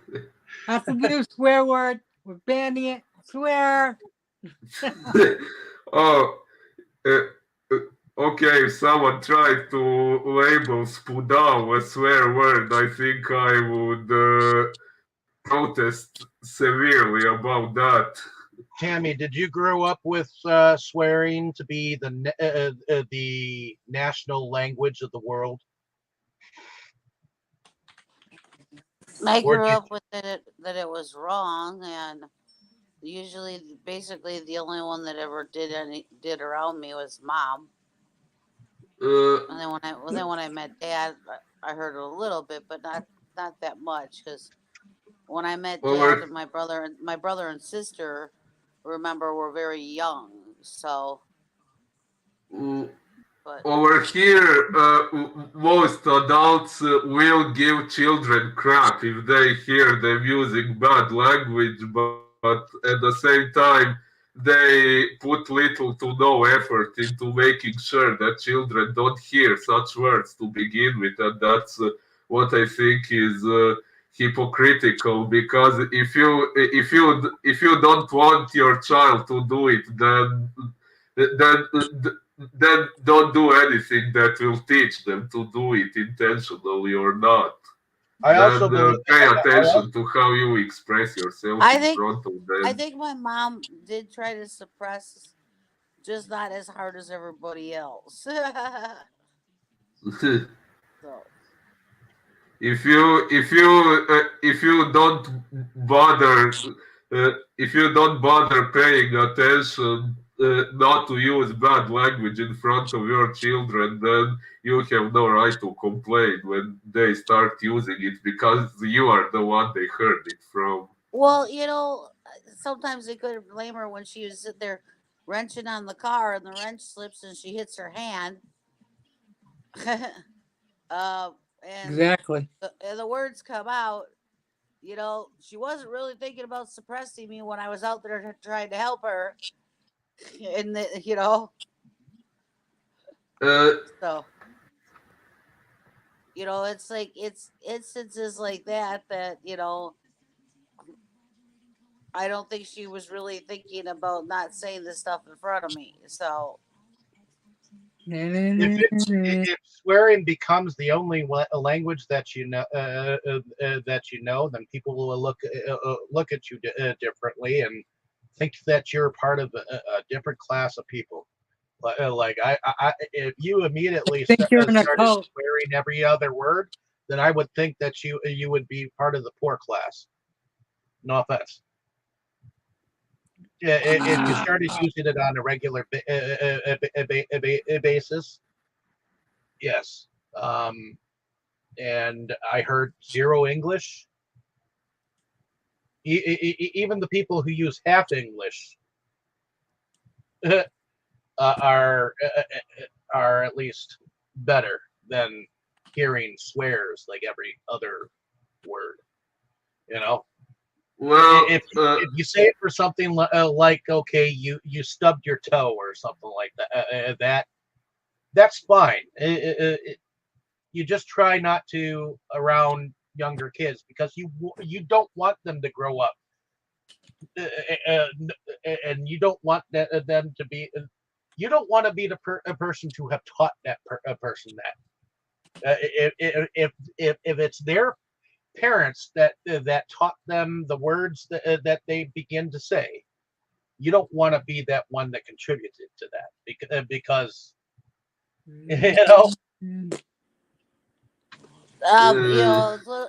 that's the new swear word. We're banning it. Swear. Oh, uh, uh, okay. If someone tried to label spudow a swear word, I think I would protest severely about that. Tammy, did you grow up with swearing to be the national language of the world, I or grew did up with that it was wrong, and usually basically the only one that ever did around me was mom. Uh, And then when I met dad, I heard a little bit, but not that much because when I met dad over and my brother and sister, remember, were very young. So, uh, but over here, most adults will give children crap if they hear them using bad language, but at the same time, they put little to no effort into making sure that children don't hear such words to begin with, and that's what I think is hypocritical. Because if you don't want your child to do it, then don't do anything that will teach them to do it intentionally or not. I Then also believe pay I also attention to how you express yourself I in think front of I them. think my mom did try to suppress, just not as hard as everybody else. So, If you don't bother paying attention not to use bad language in front of your children, then you have no right to complain when they start using it because you are the one they heard it from. well, you know, sometimes they could blame her when she was sitting there wrenching on the car and the wrench slips and she hits her hand. uh, and, Exactly. and the words come out. You know, she wasn't really thinking about suppressing me when I was out there trying to help her. And, you know, Uh, so, you know, it's like, it's instances like that, you know, I don't think she was really thinking about not saying this stuff in front of me. So, if swearing becomes the only language that that you know, then people will look at you differently and think that you're part of a different class of people. Like if you immediately Think you're in a started cult. swearing every other word, then I would think that you would be part of the poor class. No offense. Yeah, if you started using it on a regular basis, yes. And I heard zero English. Even the people who use half English are at least better than hearing swears like every other word. You know, well, if you say it for something like okay, you stubbed your toe or something like that, that's fine. you just try not to around younger kids because you don't want them to grow up, and you don't want them to be. You don't want to be a person to have taught a person that. If it's their parents that taught them the words that they begin to say, you don't want to be that one that contributed to that because you know.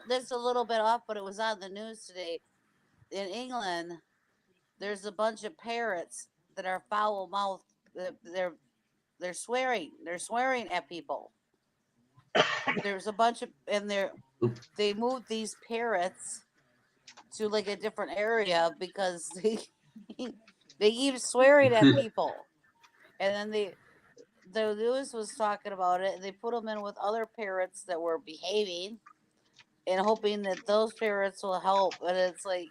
This a little bit off, but it was on the news today. In England, there's a bunch of parrots that are foul mouthed. They're swearing. They're swearing at people. There's a bunch of they moved these parrots to like a different area because they keep swearing at people, and then the news was talking about it, and they put them in with other parrots that were behaving, and hoping that those parrots will help. And it's like,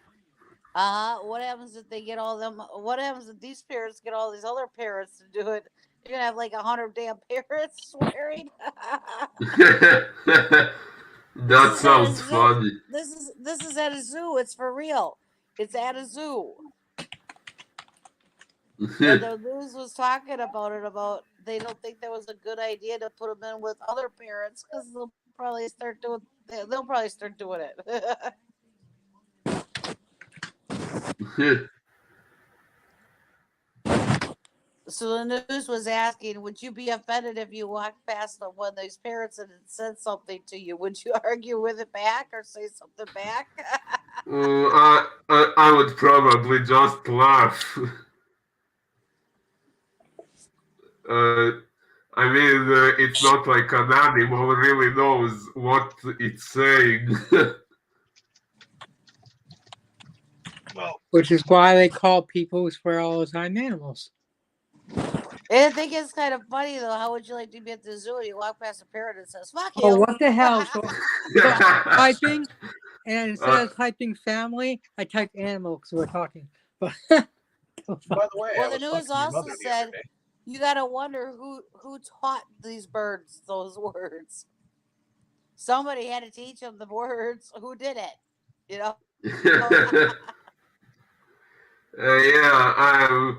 what happens if they get all them? What happens if these parrots get all these other parrots to do it? You're gonna have like 100 damn parrots swearing. That sounds funny. This is at a zoo. It's for real. It's at a zoo. And the news was talking about it. About they don't think that was a good idea to put them in with other parrots because they'll probably start doing. They'll probably start doing it. So the news was asking, would you be offended if you walked past one of these parrots and it said something to you? Would you argue with it back or say something back? I would probably just laugh. I mean, it's not like an animal really knows what it's saying. Well, Which is why they call people who swear all the time animals. And I think it's kind of funny though. How would you like to be at the zoo and you walk past a parrot and says "fuck you"? Oh, what the hell? So typing, and instead of typing family, I typed animal because we're talking. But by the way, well, I the was news fucking your also mother the said other day. you gotta wonder who taught these birds those words. Somebody had to teach them the words. Who did it? You know. Yeah,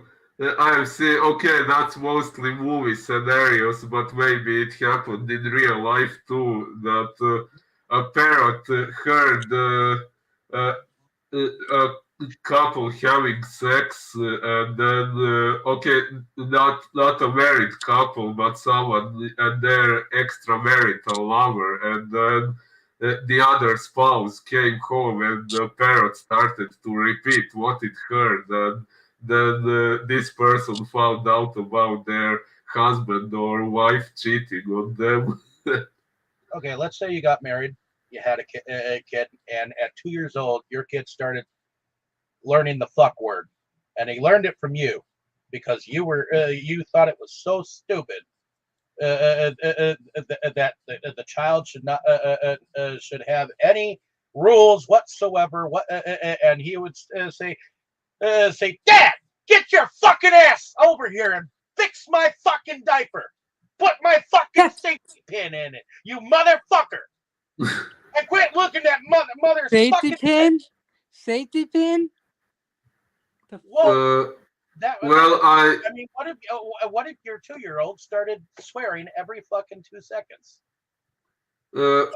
I've seen. Okay, that's mostly movie scenarios, but maybe it happened in real life too. That a parrot heard a couple having sex, and then okay, not a married couple, but someone and their extramarital lover, and then the other spouse came home, and the parrot started to repeat what it heard, and then this person found out about their husband or wife cheating on them. Okay, let's say you got married, you had a kid, and at 2 years old, your kid started learning the fuck word, and he learned it from you because you thought it was so stupid that the child should not should have any rules whatsoever. And he would say, "Dad, get your fucking ass over here and fix my fucking diaper. Put my fucking safety pin in it, you motherfucker." And quit looking at mother's safety fucking pin? Safety pin? Well, Well, I mean, what if your 2-year-old started swearing every fucking 2 seconds? In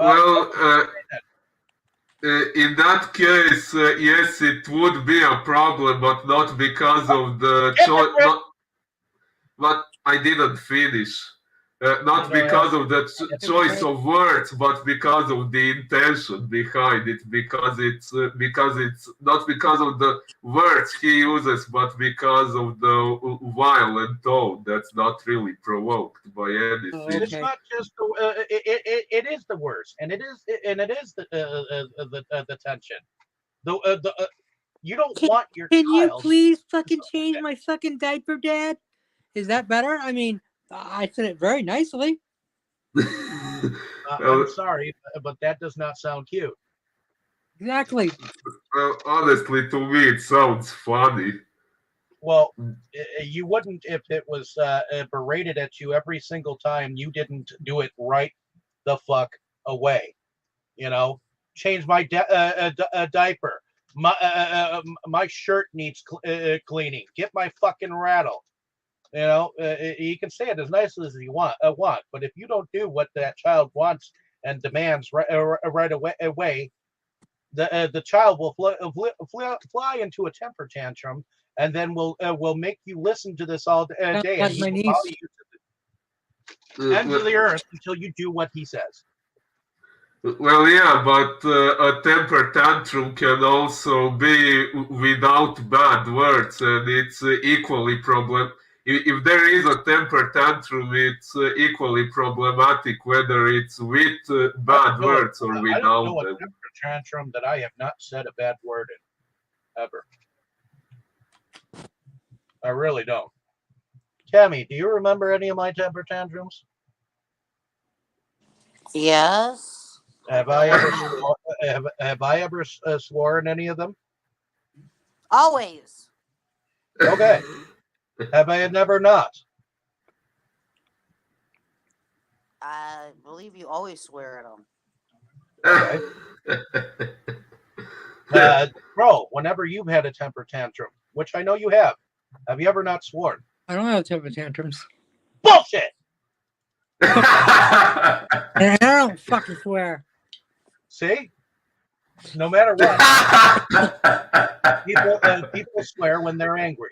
that case, yes, it would be a problem, but not because of the choice. But I didn't finish. Not because of the choice of words, but because of the intention behind it. Because it's not because of the words he uses, but because of the violent tone that's not really provoked by anything. It's not just it is the worst, and it is the tension. You don't want your Can you child. please fucking change my fucking diaper, Dad? Is that better? I mean, I said it very nicely. I'm sorry, but that does not sound cute. Exactly. Well, honestly, to me, it sounds funny. Well, you wouldn't if it was berated at you every single time you didn't do it right the fuck away. Change my diaper. My shirt needs cleaning. Get my fucking rattle. You can say it as nicely as you want, but if you don't do what that child wants and demands right away, the child will fly into a temper tantrum, and then will make you listen to this all day, and Like he my will niece. follow you to the end of the earth until you do what he says. Well, yeah, but a temper tantrum can also be without bad words, and it's equally problem. If there is a temper tantrum, it's equally problematic whether it's with bad words or I don't without know a them. temper tantrum that I have not said a bad word in ever. I really don't. Tammy, do you remember any of my temper tantrums? Yes. Have I ever have I ever sworn any of them? Always. Okay. Have I never not? I believe you always swear at them. Okay. Bro, whenever you've had a temper tantrum, which I know you have you ever not sworn? I don't have temper tantrums. Bullshit! And I don't fucking swear. See? No matter what, people swear when they're angry.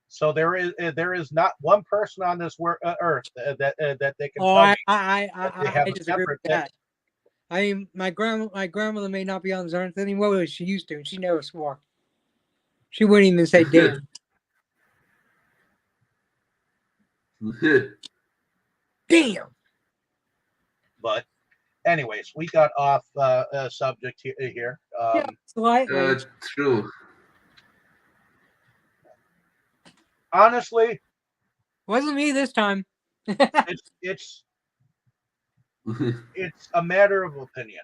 So there is not one person on this earth that they can tell me they have I a disagree temper with that. I mean, my grandmother may not be on this earth anymore, but she used to, and she never swore. She wouldn't even say damn. Damn. But anyways, we got off subject here. Yeah, slightly. True. Honestly, Wasn't me this time. it's a matter of opinion,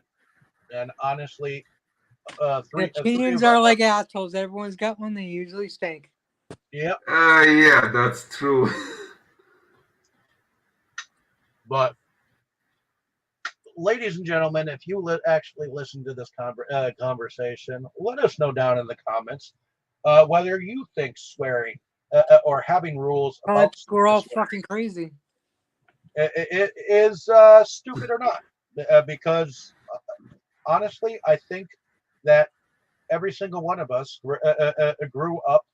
and honestly, Opinions are like assholes. Everyone's got one. They usually stink. Yep. Yeah, that's true. But, ladies and gentlemen, if you actually listen to this conversation, let us know down in the comments whether you think swearing or having rules about We're all swearing fucking crazy. it is stupid or not. Because honestly, I think that every single one of us grew up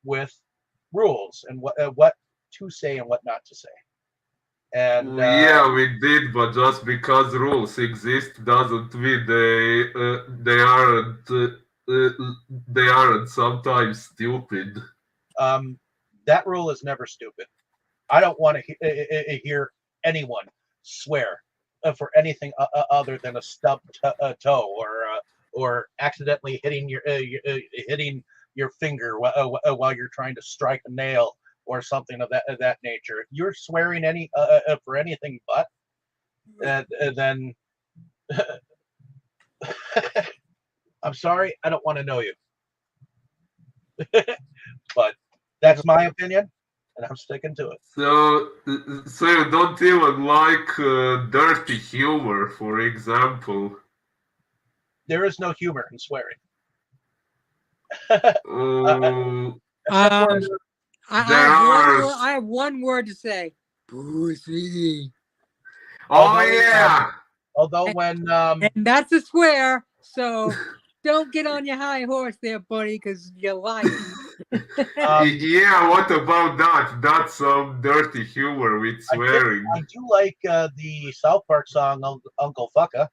with rules and what to say and what not to say. And yeah, we did, but just because rules exist doesn't mean they aren't sometimes stupid. That rule is never stupid. I don't want to hear anyone swear for anything other than a stubbed toe or accidentally hitting your finger while you're trying to strike a nail or something of that nature. If you're swearing for anything but, then I'm sorry, I don't want to know you. But that's my opinion, and I'm sticking to it. So you don't even like dirty humor, for example? There is no humor in swearing. I have one word to say. Pussy. Yeah. Although when and that's a swear, so don't get on your high horse there, buddy, because you're lying. Yeah, what about that? That's some dirty humor with swearing. I do like the South Park song Uncle Fucka.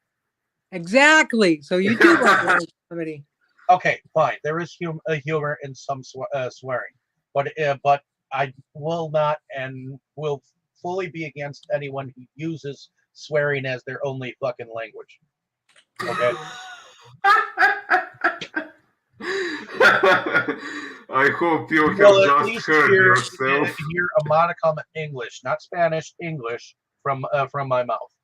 Exactly. So you do like comedy. Okay, fine. There is humor in some swearing, but I will not and will fully be against anyone who uses swearing as their only fucking language. Okay. I hope you have just heard yourself. Hear a modicum of English, not Spanish, English from my mouth.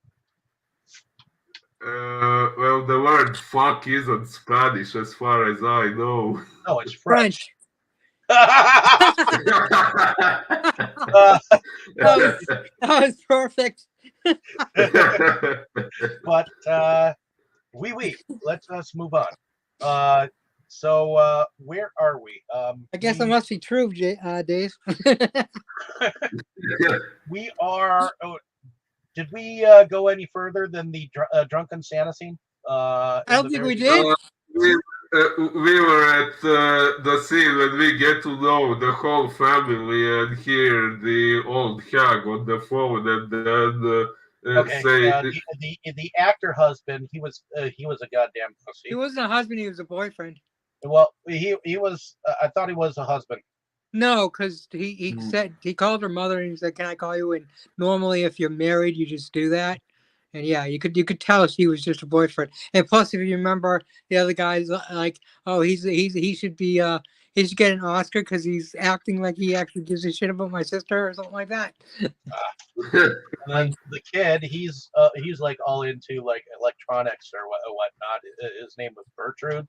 Well, the word "fuck" isn't Spanish, as far as I know. No, it's French. That was perfect. But let's us move on. So where are we? I guess it must be true, Dave. We are. Oh, did we go any further than the drunken Santa scene? I don't think we did. we, we were at the scene when we get to know the whole family and hear the old hag on the phone and then Okay. say The actor husband. He was a goddamn pussy. He wasn't a husband. He was a boyfriend. Well, he was. I thought he was a husband. No, because he said he called her mother and he said, "Can I call you?" And normally, if you're married, you just do that. And yeah, you could tell he was just a boyfriend. And plus, if you remember, the other guy's like, "Oh, he should be he should get an Oscar because he's acting like he actually gives a shit about my sister or something like that." And then the kid, he's like all into like electronics or whatnot. His name was Bertrude.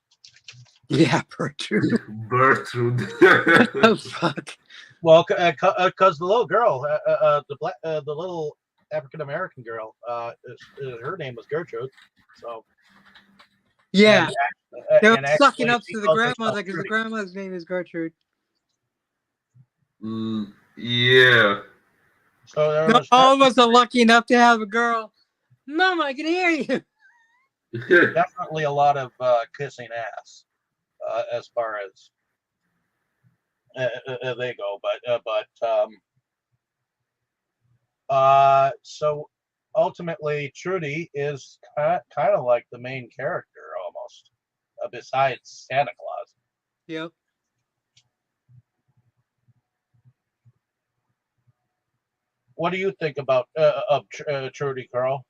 Yeah, Bertrude. Bertrude. Oh fuck. Well, because the little girl, the little African American girl, her name was Gertrude. So yeah, they were and sucking actually, up she to the calls herself grandmother because the Trudy. grandmother's name is Gertrude. Yeah. So there No, was all of us are lucky enough to have a girl. Mama, I can hear you. definitely a lot of kissing ass as far as they go, so ultimately Trudy is kind of like the main character almost, besides Santa Claus. Yep. What do you think about of Trudy, Carl?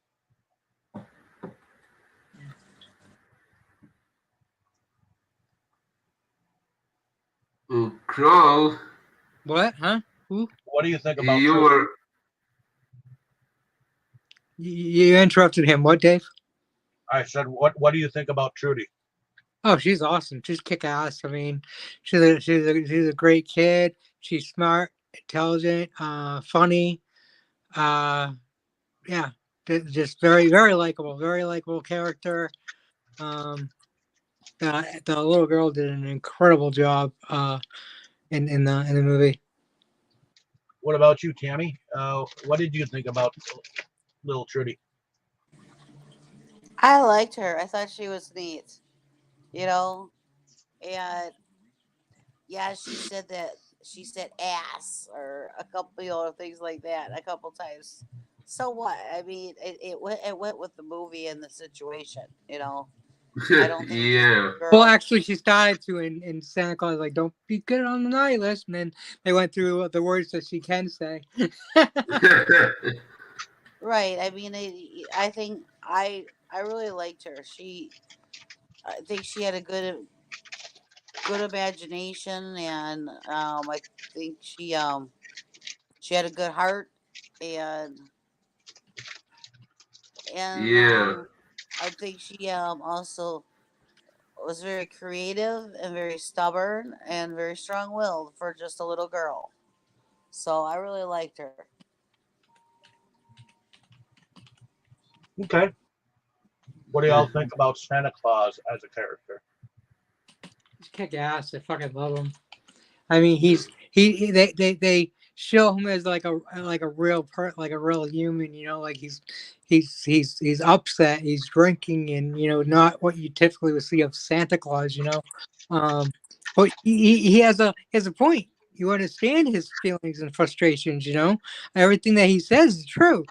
Kroll, What? Huh? Who? What do you think about you Trudy? were You interrupted him. What, Dave? I said, what do you think about Trudy? Oh, she's awesome. She's kick ass. I mean, she's a great kid. She's smart, intelligent, funny. Yeah, just very likable. Very likable character. Um, the little girl did an incredible job. In the movie. What about you, Tammy? What did you think about little Trudy? I liked her. I thought she was neat. You know, and yeah, she said ass or a couple, things like that a couple times. So what? I mean, it went with the movie and the situation. I don't think this yeah. girl. Well, actually, she started to in Santa Claus, like, don't be good on the naughty list. And then they went through the words that she can say. Right. I mean, I think I really liked her. I think she had a good imagination, and I think she had a good heart, and yeah. I think she also was very creative and very stubborn and very strong-willed for just a little girl. So I really liked her. Okay. What do y'all think about Santa Claus as a character? He's kick ass. I fucking love him. I mean, they show him as like a real human. Like he's upset. He's drinking, and not what you typically would see of Santa Claus. But he has a point. You understand his feelings and frustrations. Everything that he says is true.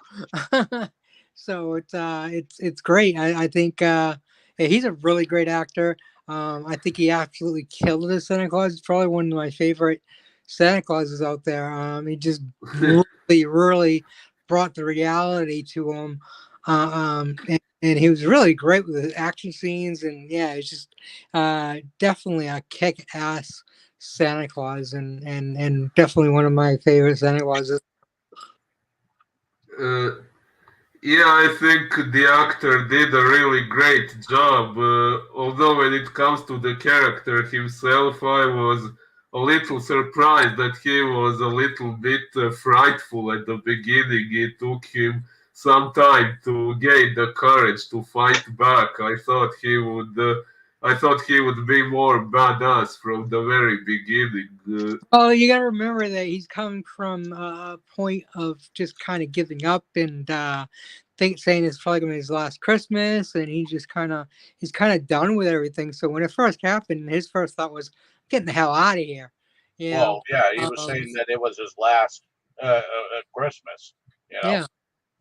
So it's great. I think yeah, he's a really great actor. I think he absolutely killed it as Santa Claus. He's probably one of my favorite Santa Clauses out there. He just really brought the reality to him. And he was really great with his action scenes. And yeah, it's just definitely a kick ass Santa Claus and definitely one of my favorite Santa Clauses. Yeah, I think the actor did a really great job. Although when it comes to the character himself, I was a little surprised that he was a little bit frightful at the beginning. It took him some time to gain the courage to fight back. I thought he would be more badass from the very beginning. Oh, you got to remember that he's coming from a point of just kind of giving up and saying it's probably gonna be his last Christmas, and he's kind of done with everything. So when it first happened, his first thought was getting the hell out of here. You know, Well, yeah, he was saying that it was his last Christmas. You know, yeah,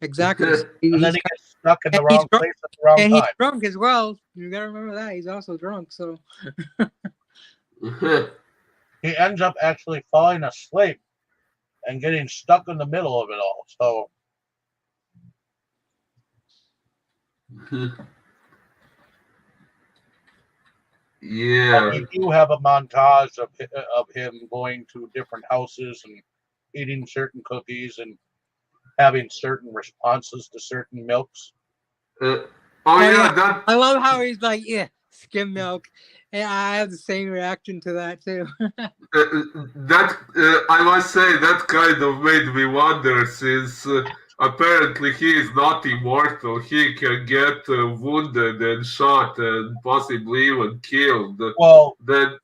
exactly. So and then he's he gets stuck in the and he's wrong drunk, place at the wrong and he's time. drunk as well. You got to remember that he's also drunk. So He ends up actually falling asleep and getting stuck in the middle of it all. So Yeah. you do have a montage of him going to different houses and eating certain cookies and having certain responses to certain milks. Oh Oh, yeah, yeah. that I love how he's like, yeah, skim milk, and I have the same reaction to that too. I must say that kind of made me wonder since apparently he is not immortal. He can get wounded and shot and possibly even killed. Well, Then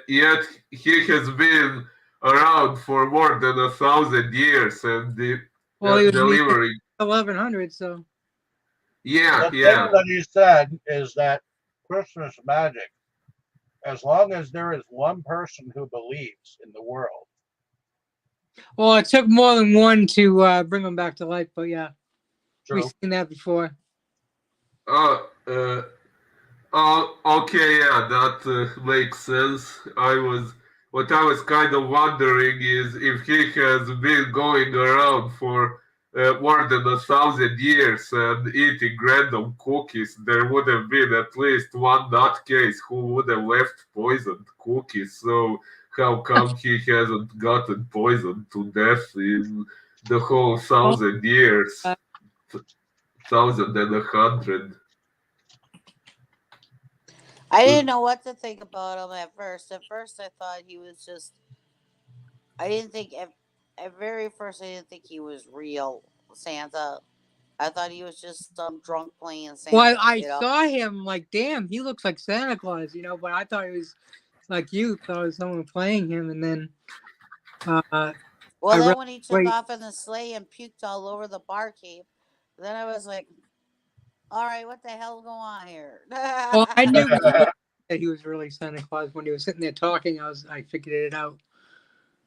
yet he has been around for more than 1,000 years and Well, he was in the delivering. 1100, so Yeah, the thing yeah. that he said is that Christmas magic, as long as there is one person who believes in the world. well, it took more than one to bring him back to life. But yeah, we've True. seen that before. Oh, okay, yeah, that makes sense. What I was kind of wondering is if he has been going around for more than 1,000 years and eating random cookies, there would have been at least one nutcase who would have left poisoned cookies. So how come he hasn't gotten poisoned to death in the whole 1,000 years, Uh, 1,100? I didn't know what to think about him at first. At first, I thought he was just. I didn't think at very first. I didn't think he was real Santa. I thought he was just some drunk playing Well, Santa. I You know. saw him like, damn, he looks like Santa Claus, but I thought he was like you thought it was someone playing him, and then I Well, read, then when he took wait, off in the sleigh and puked all over the barkeep, then I was like, "All right, what the hell's going on here?" well, I knew that he was really Santa Claus when he was sitting there talking. I figured it out.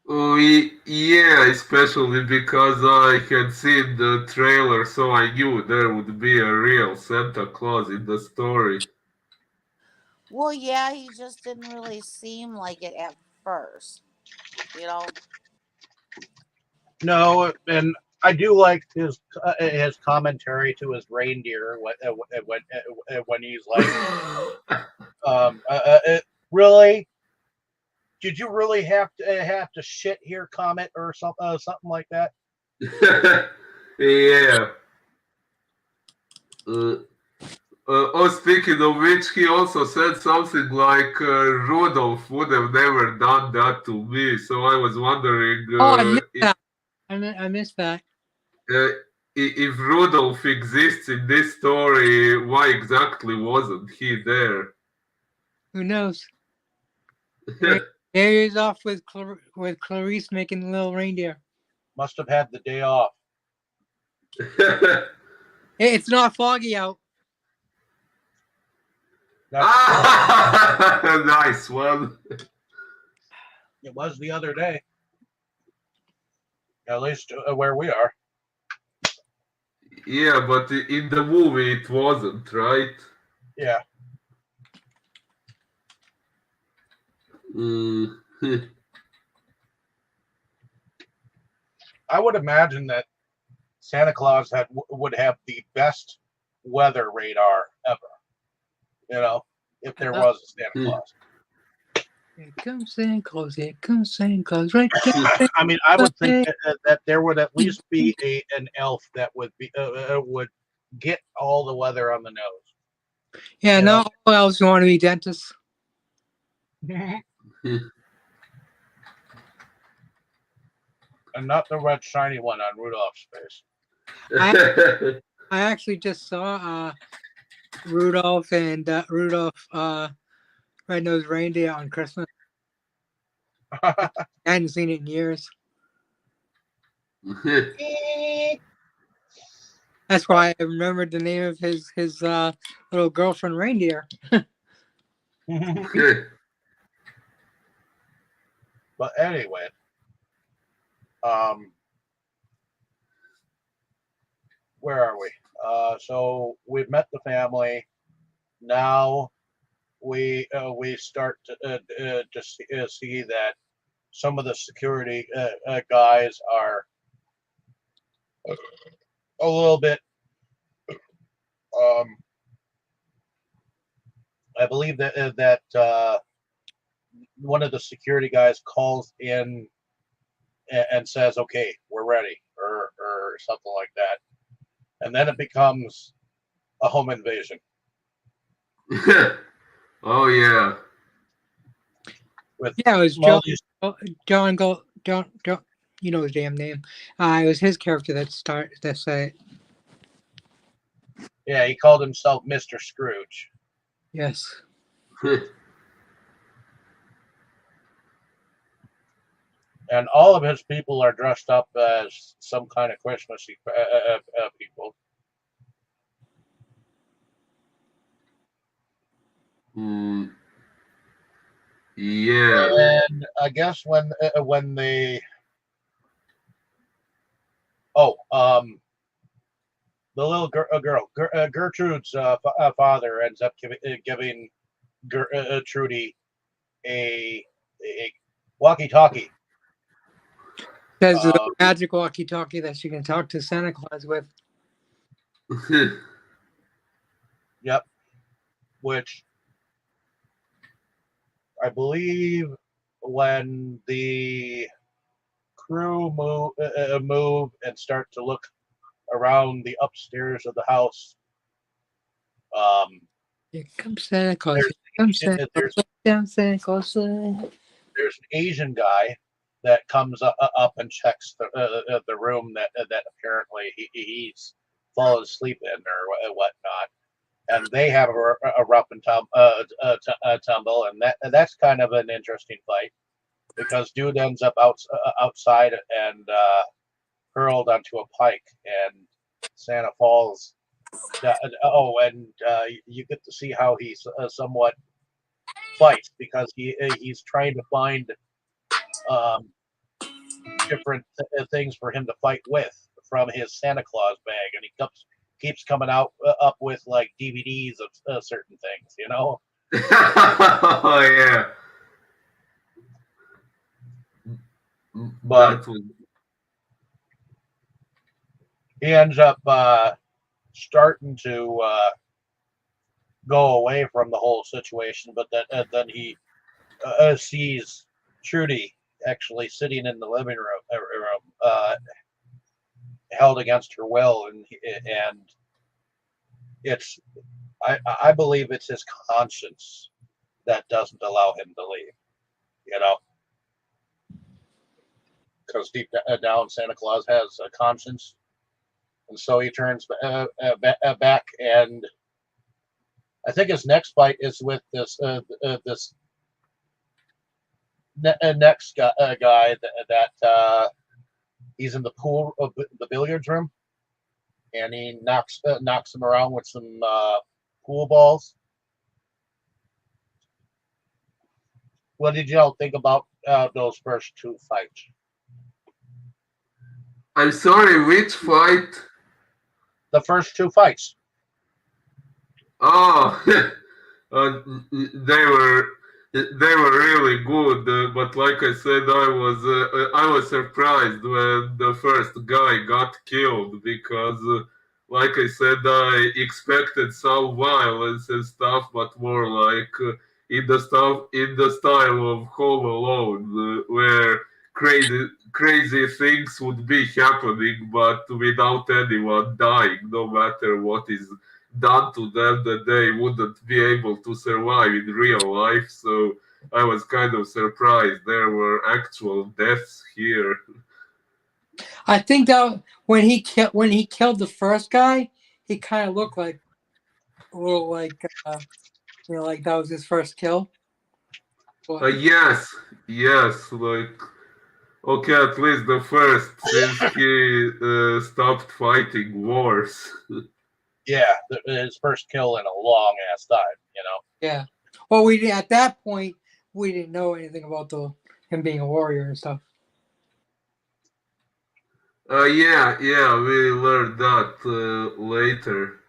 Oh, yeah, especially because I had seen the trailer, so I knew there would be a real Santa Claus in the story. Well, yeah, he just didn't really seem like it at first. You know. No, and I do like his commentary to his reindeer when he's like, really? Did you really have to shit here, Comet, or something like that? Yeah. Uh, Speaking of which, he also said something like Rudolph would have never done that to me. So I was wondering Oh, I missed that. I missed that. uh, if Rudolph exists in this story, why exactly wasn't he there? Who knows? There he is off with Clarice making little reindeer. Must have had the day off. Hey, it's not foggy out. Nice one. It was the other day, at least where we are. Yeah, but in the movie it wasn't, right? Yeah. Mm. I would imagine that Santa Claus would have the best weather radar ever. If there was a Santa Claus. Here comes Santa Claus. Here comes Santa Claus. Right there. I mean, I would think that there would at least be an elf that would get all the weather on the nose. Yeah, no one else want to be dentists. And not the red shiny one on Rudolph's face. I actually just saw Rudolph and Rudolph Red-Nosed Reindeer on Christmas. I hadn't seen it in years. That's why I remembered the name of his little girlfriend reindeer. But anyway, where are we? So we've met the family. Now we start to see that some of the security guys are a little bit. I believe that one of the security guys calls in and says, "Okay, we're ready," or something like that, and then it becomes a home invasion. Oh yeah. With Yeah, it was all John you know his damn name. It was his character that said it. Yeah, he called himself Mr. Scrooge. Yes. And all of his people are dressed up as some kind of Christmassy people. Yeah. And I guess when they the little girl Gertrude's father ends up giving Trudy a walkie-talkie. Says the magic walkie-talkie that she can talk to Santa Claus with. Yep. Which I believe when the crew move and start to look around the upstairs of the house. Here comes Santa Claus. Here comes Santa Claus. Down Santa Claus. There's an Asian guy that comes up and checks the room that apparently he's fallen asleep in or whatnot, and they have a rough and tumble, and that's kind of an interesting fight because dude ends up outside and hurled onto a pike, and Santa falls. And you get to see how he's somewhat fights because he's trying to find different things for him to fight with from his Santa Claus bag, and he keeps coming out up with like DVDs of certain things, you know. Oh yeah. But he ends up starting to go away from the whole situation, but then he sees Trudy actually sitting in the living room, held against her will, and it's I believe it's his conscience that doesn't allow him to leave, you know, because deep down Santa Claus has a conscience, and so he turns back, and I think his next fight is with this next guy that he's in the pool of the billiards room, and he knocks him around with some pool balls. What did y'all think about those first two fights? I'm sorry, which fight? The first two fights. Oh, they were really good, but like I said, I was surprised when the first guy got killed because, like I said, I expected some violence and stuff, but more like in the style of Home Alone, where crazy things would be happening, but without anyone dying, no matter what is done to them, that they wouldn't be able to survive in real life. So I was kind of surprised there were actual deaths here. I think that when he killed the first guy, he kind of looked like a little like like that was his first kill. But Yes, yes, like okay, at least the first since he stopped fighting wars. Yeah, his first kill in a long ass time. yeah, well, we didn't at that point we didn't know anything about him being a warrior and stuff. Yeah, yeah, we learned that later.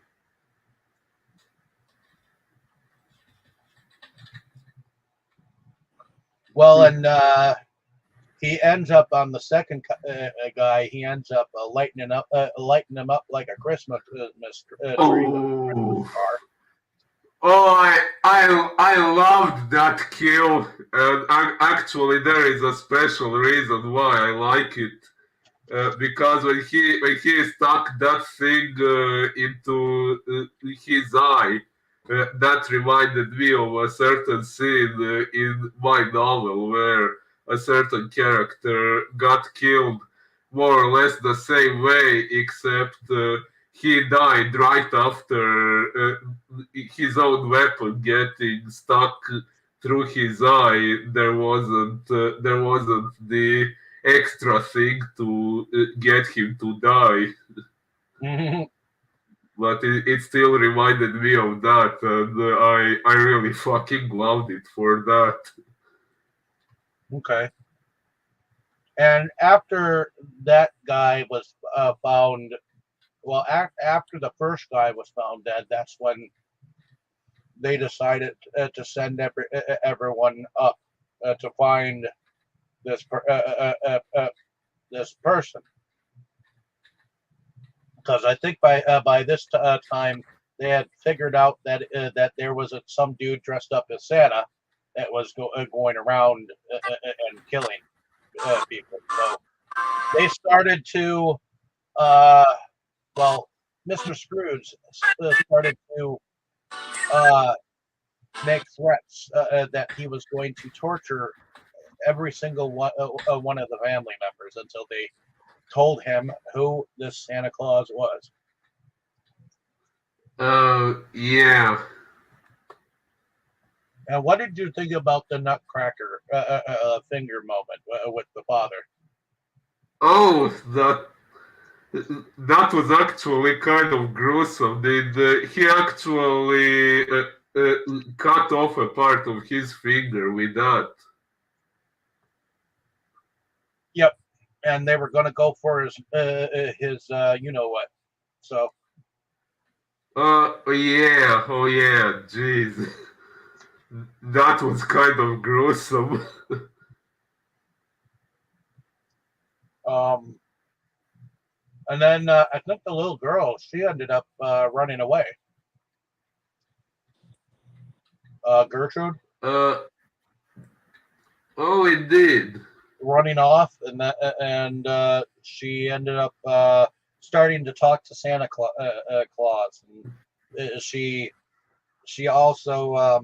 Well, and he ends up on the second guy. He ends up lighting him up like a Christmas tree with a Christmas Oh, star. oh, I loved that kill, and actually there is a special reason why I like it. Because when he stuck that thing into his eye, that reminded me of a certain scene in my novel where a certain character got killed more or less the same way, except he died right after his own weapon getting stuck through his eye. There wasn't the extra thing to get him to die, but it still reminded me of that, and I really fucking loved it for that. Okay. And after that guy was found, well, after the first guy was found dead, that's when they decided to send everyone up to find this this person. Because I think by this time they had figured out that there was some dude dressed up as Santa that was going around and killing people. So they started to, uh, well, Mr. Scrooge started to uh, make threats that he was going to torture every single one of the family members until they told him who this Santa Claus was. Yeah. And what did you think about the Nutcracker finger moment with the father? Oh, that was actually kind of gruesome. Did he actually cut off a part of his finger with that? Yep, and they were going to go for his you know what. So Yeah, oh yeah, jeez. That was kind of gruesome. um, and then I think the little girl she ended up running away. Gertrude Uh, oh, it did. running off, and she ended up starting to talk to Santa Claus. And she also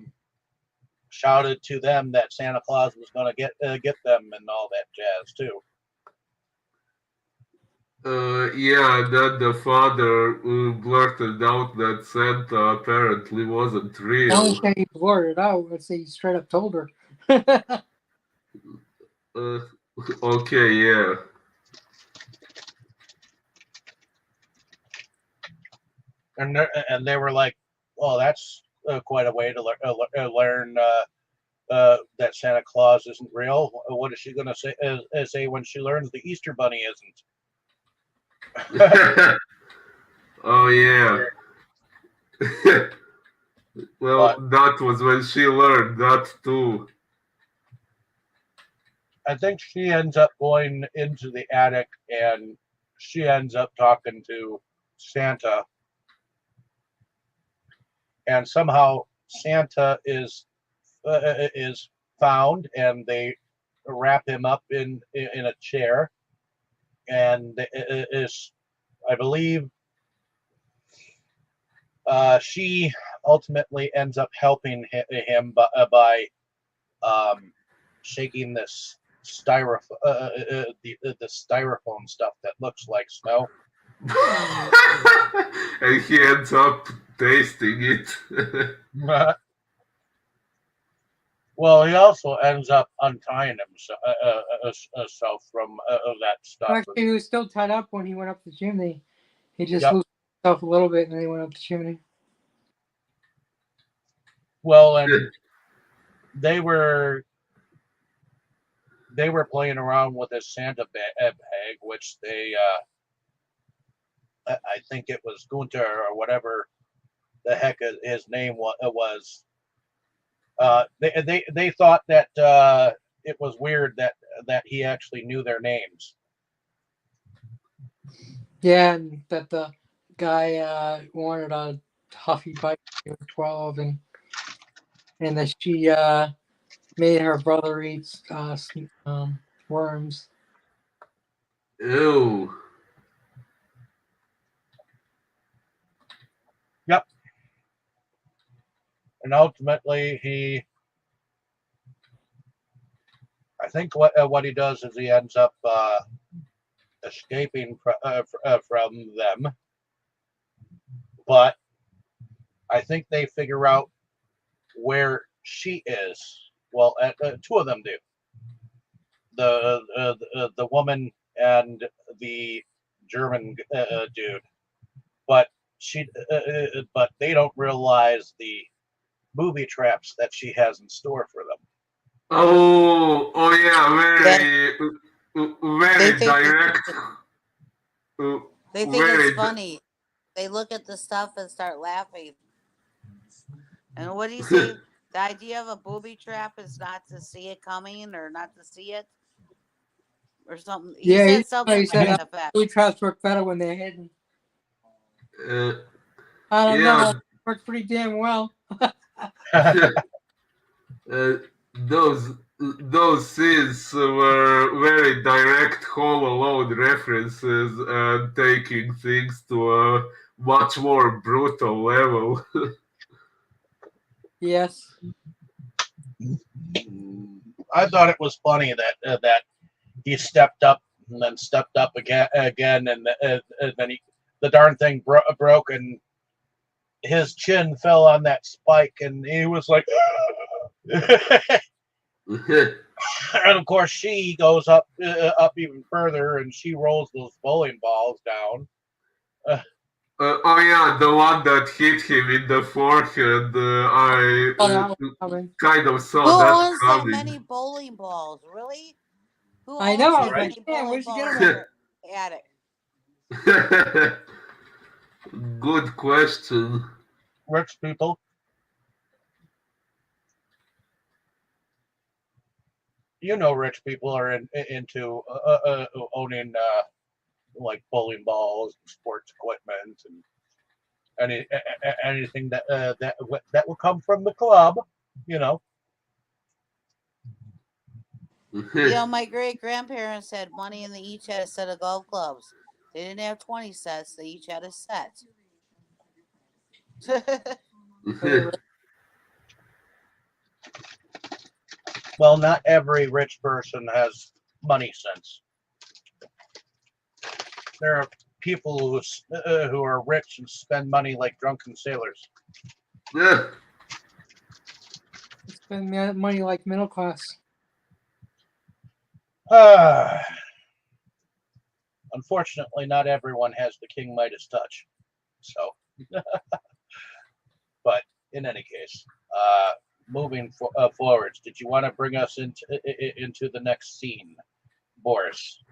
shouted to them that Santa Claus was going to get them and all that jazz too. Yeah, then the father blurted out that Santa apparently wasn't I don't real. say he blurted it out. I'd say he straight up told her. Uh, okay, yeah. And they were like, "Well, that's quite a way to learn that Santa Claus isn't real. What is she going to say when she learns the Easter Bunny isn't?" Oh, yeah. Well, But that was when she learned that too. I think she ends up going into the attic and she ends up talking to Santa, and somehow Santa is found, and they wrap him up in a chair, and it is, I believe, she ultimately ends up helping him by shaking this the styrofoam stuff that looks like snow. And he ends up tasting it. Well, he also ends up untying himself from that stuff. Actually, he was still tied up when he went up the chimney. He just Yep. loosened himself a little bit, and then he went up the chimney. Well, and they were playing around with this Santa bag, which I think it was Gunter or whatever the heck his name was. They thought that it was weird that he actually knew their names. Yeah, and that the guy wanted a Huffy bite when he was 12, and that she made her brother eat worms. Ew. Yep. And ultimately, I think what he does is he ends up escaping from them, but I think they figure out where she is. Well, two of them do. The woman and the German dude, but but they don't realize the booby traps that she has in store for them. Oh yeah, They very think direct. they think Very it's funny. They look at the stuff and start laughing. And what do you say? The idea of a booby trap is not to see it coming or not to see it or something. He Yeah, said something he to said that effect. booby traps work better when they're hidden. uh, I don't yeah, know. It works pretty damn well. those those scenes were very direct Home Alone references and taking things to a much more brutal level. Yes. I thought it was funny that he stepped up and then stepped up again, and then the darn thing broke, and his chin fell on that spike, and he was like, and of course she goes up even further, and she rolls those bowling balls down. Oh yeah, the one that hit him in the forehead. I Oh, that was coming. kind of Who saw that owns that coming. many bowling balls? Really? Who I owns know. I that was Right. like, many damn, bowling where'd you get balls them in at? your attic? Good question. Rich people. Rich people are into owning like bowling balls and sports equipment and anything that will come from the club. You know. My great grandparents had money and they each had a set of golf clubs. They didn't have 20 sets, they each had a set. Well, not every rich person has money sense. There are people who are rich and spend money like drunken sailors. Yeah. Spend money like middle class. Unfortunately, not everyone has the King Midas touch. So, but in any case, moving forwards, did you want to bring us into the next scene, Boris?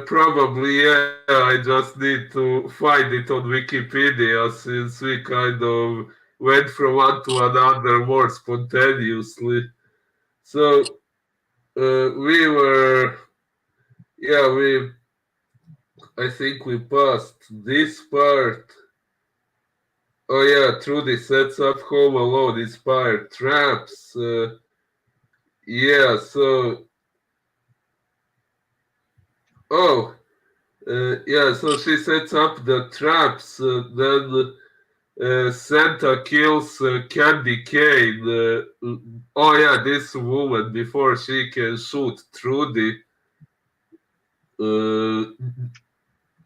Probably, yeah. I just need to find it on Wikipedia since we kind of went from one to another more spontaneously. So we were, yeah, I think we passed this part. Oh yeah, Trudy sets up Home Alone inspired traps. Yeah, so oh yeah, so she sets up the traps. Then Santa kills Candy Cane. Oh yeah, this woman before she can shoot Trudy. He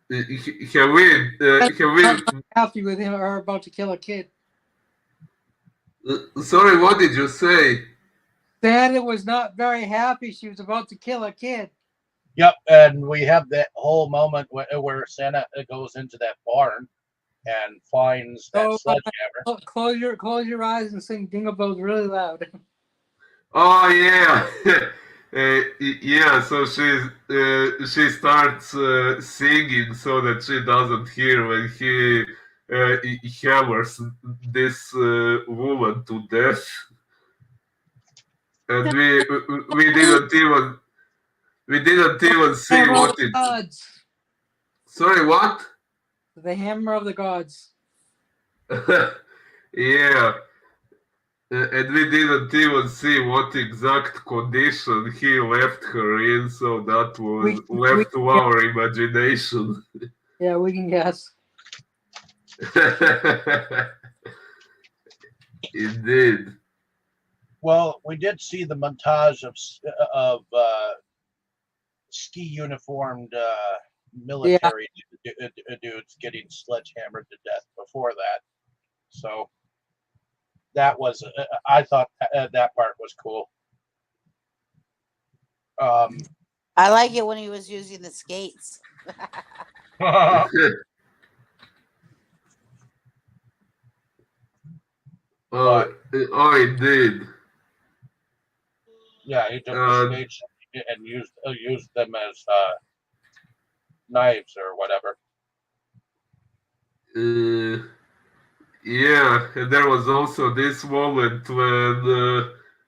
win. He Not win. happy with him or about to kill a kid. Sorry, what did you say? Santa was not very happy she was about to kill a kid. Yep, and we have that whole moment where Santa goes into that barn and finds that So sledgehammer. close your eyes and sing Jingle Bells really loud. Oh yeah, yeah. So she starts singing so that she doesn't hear when he hammers this woman to death, and we didn't even see Hammer of what the it. gods. Sorry, what? The hammer of the gods. Yeah. And we didn't even see what exact condition he left her in, so that was We left to our imagination. yeah, we can guess. Indeed. Well, we did see the montage of ski uniformed military dudes getting sledgehammered to death before that. So that was I thought that part was cool. I like it when he was using the skates. But Indeed. yeah, he took the skates and used them as knives or whatever. Yeah, and there was also this moment when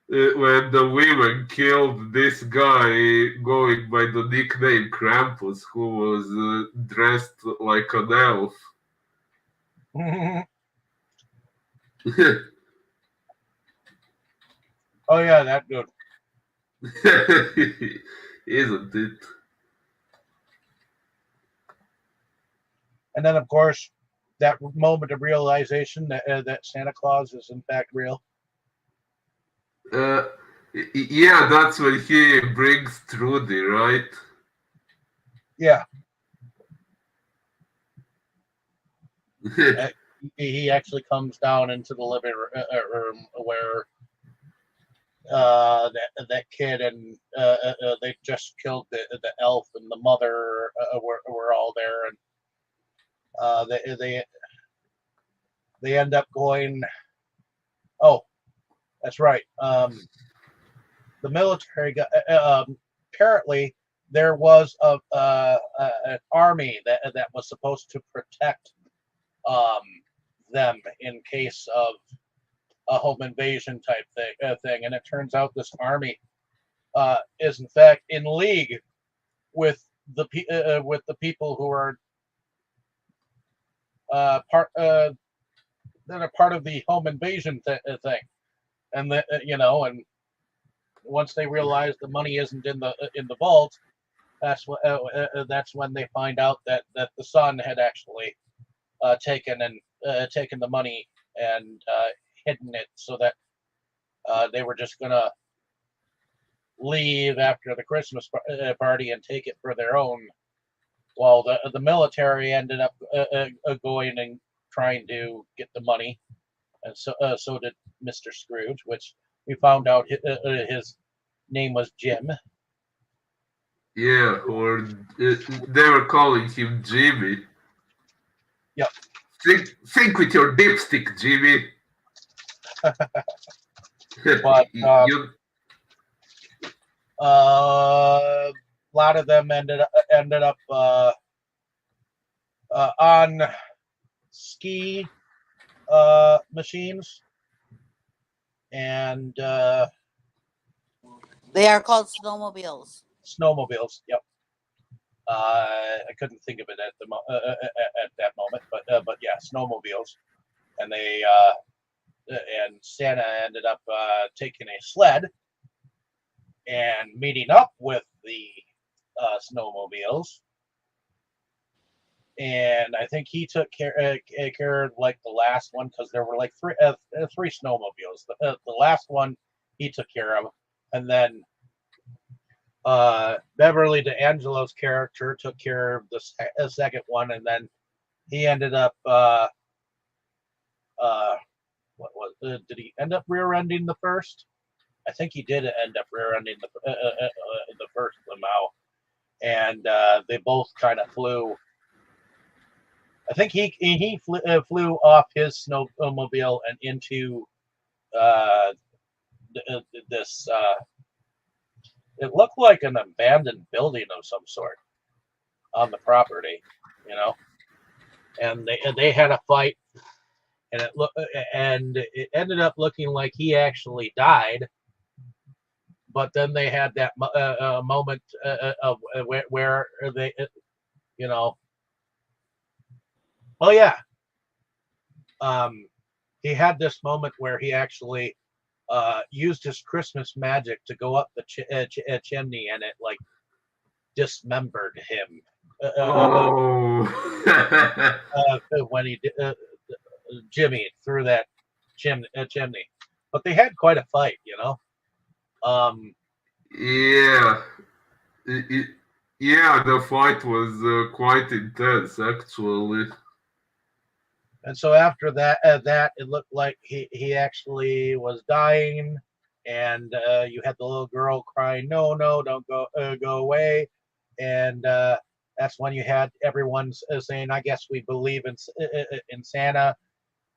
the women killed this guy going by the nickname Krampus, who was dressed like an elf. Oh yeah, that dude. Isn't it? And then of course that moment of realization that Santa Claus is in fact real. Yeah, that's when he brings Trudy, right? Yeah. He actually comes down into the living room where that kid and they just killed the elf and the mother were all there, and they end up going. Oh, that's right. The military got apparently there was an army that was supposed to protect them in case of a home invasion type thing, and it turns out this army is in fact in league with the people who are part that are part of the home invasion thing, and and once they realize the money isn't in the vault, that's when they find out that the son had actually taken the money and hidden it so that they were just gonna leave after the Christmas party and take it for their own. Well, the military ended up going and trying to get the money, and so did Mr. Scrooge, which we found out his name was Jim. Yeah, or they were calling him Jimmy. Yep. Think with your dipstick, Jimmy. But You, a lot of them ended up on ski machines, and They are called snowmobiles. snowmobiles. Yep. I couldn't think of it at that moment, but yeah, snowmobiles, and they and Santa ended up taking a sled and meeting up with the snowmobiles, and I think he took care of like the last one because there were like three snowmobiles. The last one he took care of, and then Beverly D'Angelo's character took care of the second one, and then he ended up what was did he end up rear-ending the first? I think he did end up rear-ending the first Lamau, and they both kind of flew. I think he flew off his snowmobile and into this. It looked like an abandoned building of some sort on the property, you know. And they had a fight, and it ended up looking like he actually died. But then they had that moment of where they, you know. Oh yeah. He had this moment where he actually used his Christmas magic to go up the chimney, and it like dismembered him. When he Jimmy through that chimney, but they had quite a fight, you know. Yeah, yeah, the fight was quite intense, actually. And so after that, it looked like he actually was dying, and you had the little girl crying, "No, no, don't go away," and that's when you had everyone saying, "I guess we believe in Santa,"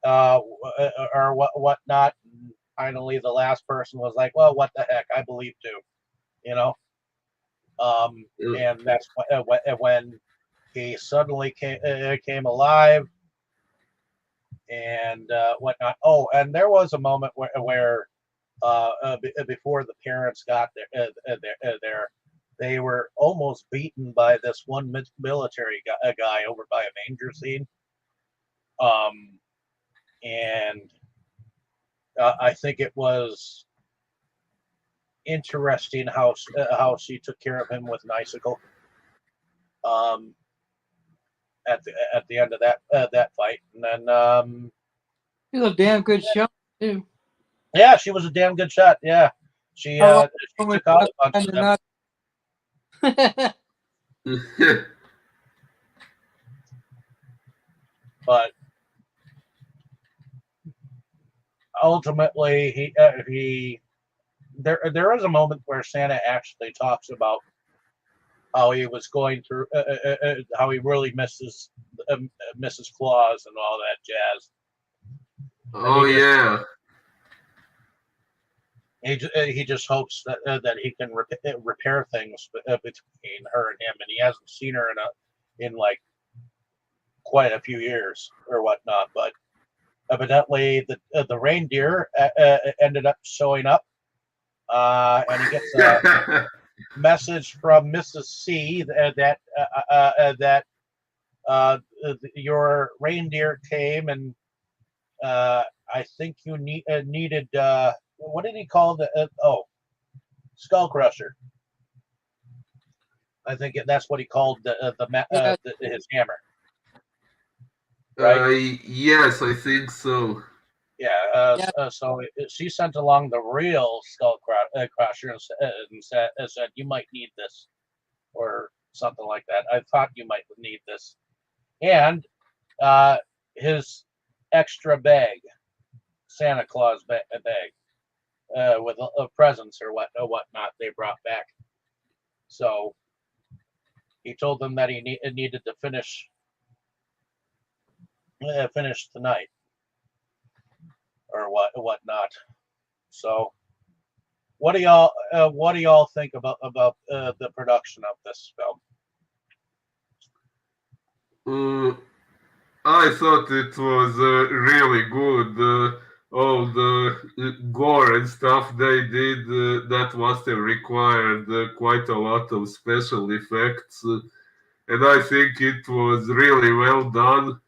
or whatnot. And finally, the last person was like, "Well, what the heck? I believe too," you know. And that's when he suddenly came alive and whatnot. Oh, and there was a moment where before the parents got there, they were almost beaten by this one military guy over by a manger scene. And I think it was interesting how she took care of him with an icicle. At the end of that fight, and then It was a damn good shot too. yeah, she was a damn good shot. Yeah, she took out a bunch of them. But ultimately, he there is a moment where Santa actually talks about how he was going through how he really misses Mrs. Claus and all that jazz. Oh yeah. He just hopes that he can repair things between her and him, and he hasn't seen her in like quite a few years or whatnot. But evidently, the reindeer ended up showing up, and he gets a message from Mrs. C that your reindeer came, and I think you needed what did he call the skull crusher? I think that's what he called his hammer. Right? Yes, I think so. Yeah. So she sent along the real skull crusher and said you might need this or something like that. I thought you might need this, and his extra bag, Santa Claus bag. With presents or whatnot they brought back. So he told them that he needed to finish tonight or whatnot. So what do y'all think about the production of this film? I thought it was really good. All the gore and stuff they did, that must have required quite a lot of special effects. And I think it was really well done.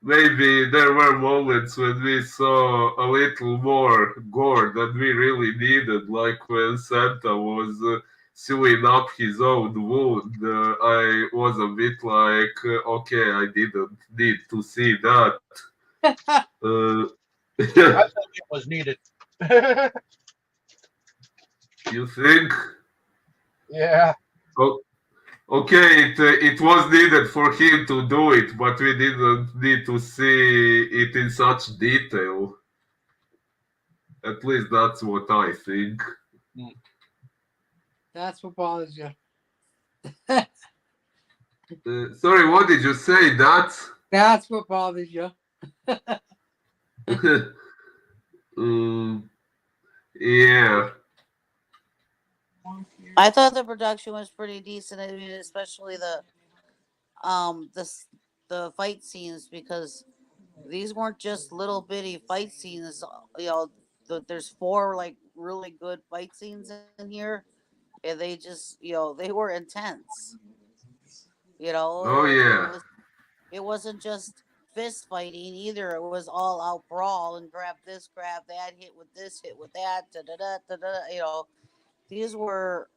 Maybe there were moments when we saw a little more gore than we really needed, like when Santa was sewing up his own wound, I was a bit like, okay, I didn't need to see that. Uh, I think it was needed. you think? Yeah. Oh, okay, it was needed for him to do it, but we didn't need to see it in such detail. At least that's what I think. That's what bothers you. Sorry, what did you say? That? That's what bothers you. um, yeah. I thought the production was pretty decent. I mean, especially the fight scenes, because these weren't just little bitty fight scenes. You know, there's four like really good fight scenes in here, and they just they were intense. You know, Oh, yeah. it wasn't just fist fighting either. It was all out brawl and grab this, grab that, hit with this, hit with that, da da da da da. These were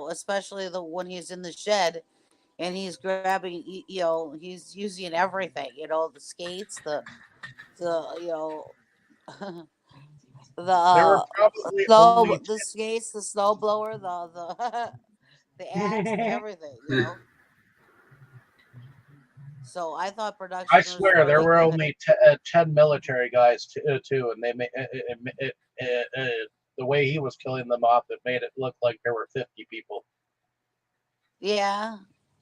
especially the when he's in the shed and he's grabbing, he's using everything. The skates, the There were the probably only the skates, the snow blower, the the axe, the 10. everything. So I thought I production was swear there really were good. only 10 military guys too, and they made the way he was killing them off. It made it look like there were 50 people. Yeah,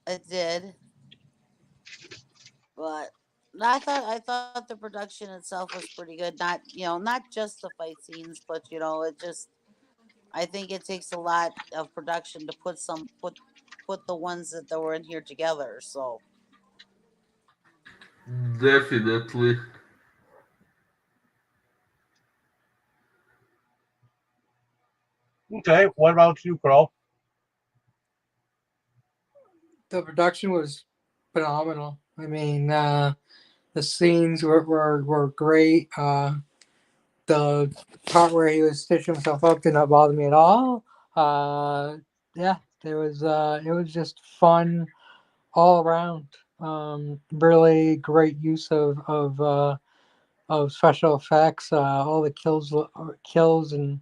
it did. But I thought the production itself was pretty good. Not just the fight scenes, but it just I think it takes a lot of production to put the ones that were in here together. So Definitely. Okay, what about you, Carl? The production was phenomenal. I mean, the scenes were great. The part where he was stitching himself up did not bother me at all. Yeah, it was just fun all around. Really great use of special effects. All the kills and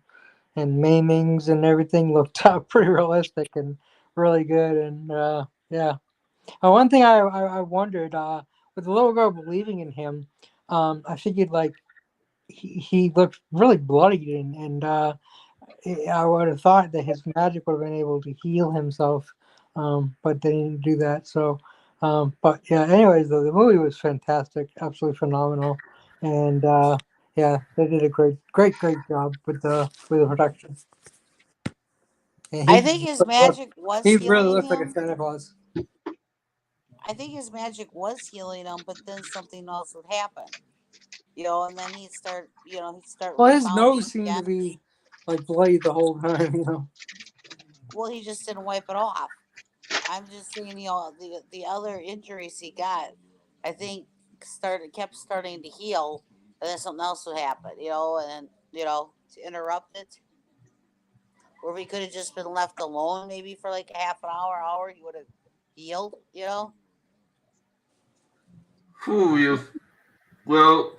maimings and everything looked pretty realistic and really good. And yeah, one thing I wondered, with the little girl believing in him, I figured like he looked really bloody, and I would have thought that his magic would have been able to heal himself, but they didn't do that. So, but yeah. Anyways, though, the movie was fantastic, absolutely phenomenal, and yeah, they did a great job with the production. And I think his magic was he really healing looks like a him. Santa Claus. I think his magic was healing him, but then something else would happen. And then he'd start Well, his rebounding nose seemed to again. be like bloody the whole time. Well, he just didn't wipe it off. I'm just saying, the other injuries he got, I think kept starting to heal, and then something else would happen, and to interrupt it, or if he could have just been left alone, maybe for like a half an hour, he would have healed. Who you? Well,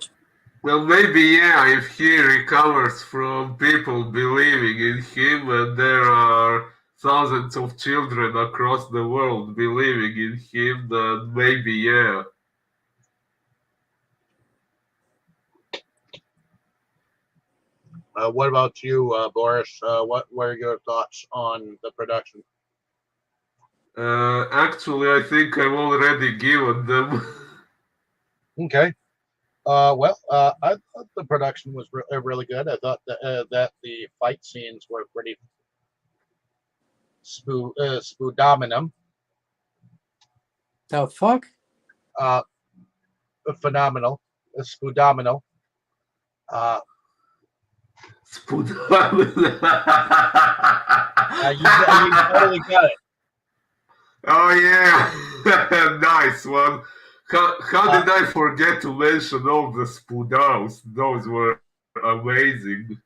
well, maybe yeah. If he recovers from people believing in him, and there are thousands of children across the world believing in him, then maybe yeah. What about you, Boris? What were your thoughts on the production? Actually, I think I've already given them. Okay. Well, I thought the production was really good. I thought that the fight scenes were pretty spoodominum, The fuck? uh, phenomenal, spoodominal. Uh, you totally got it. Oh yeah, nice one. How did I forget to mention all the spoodals? Those were amazing.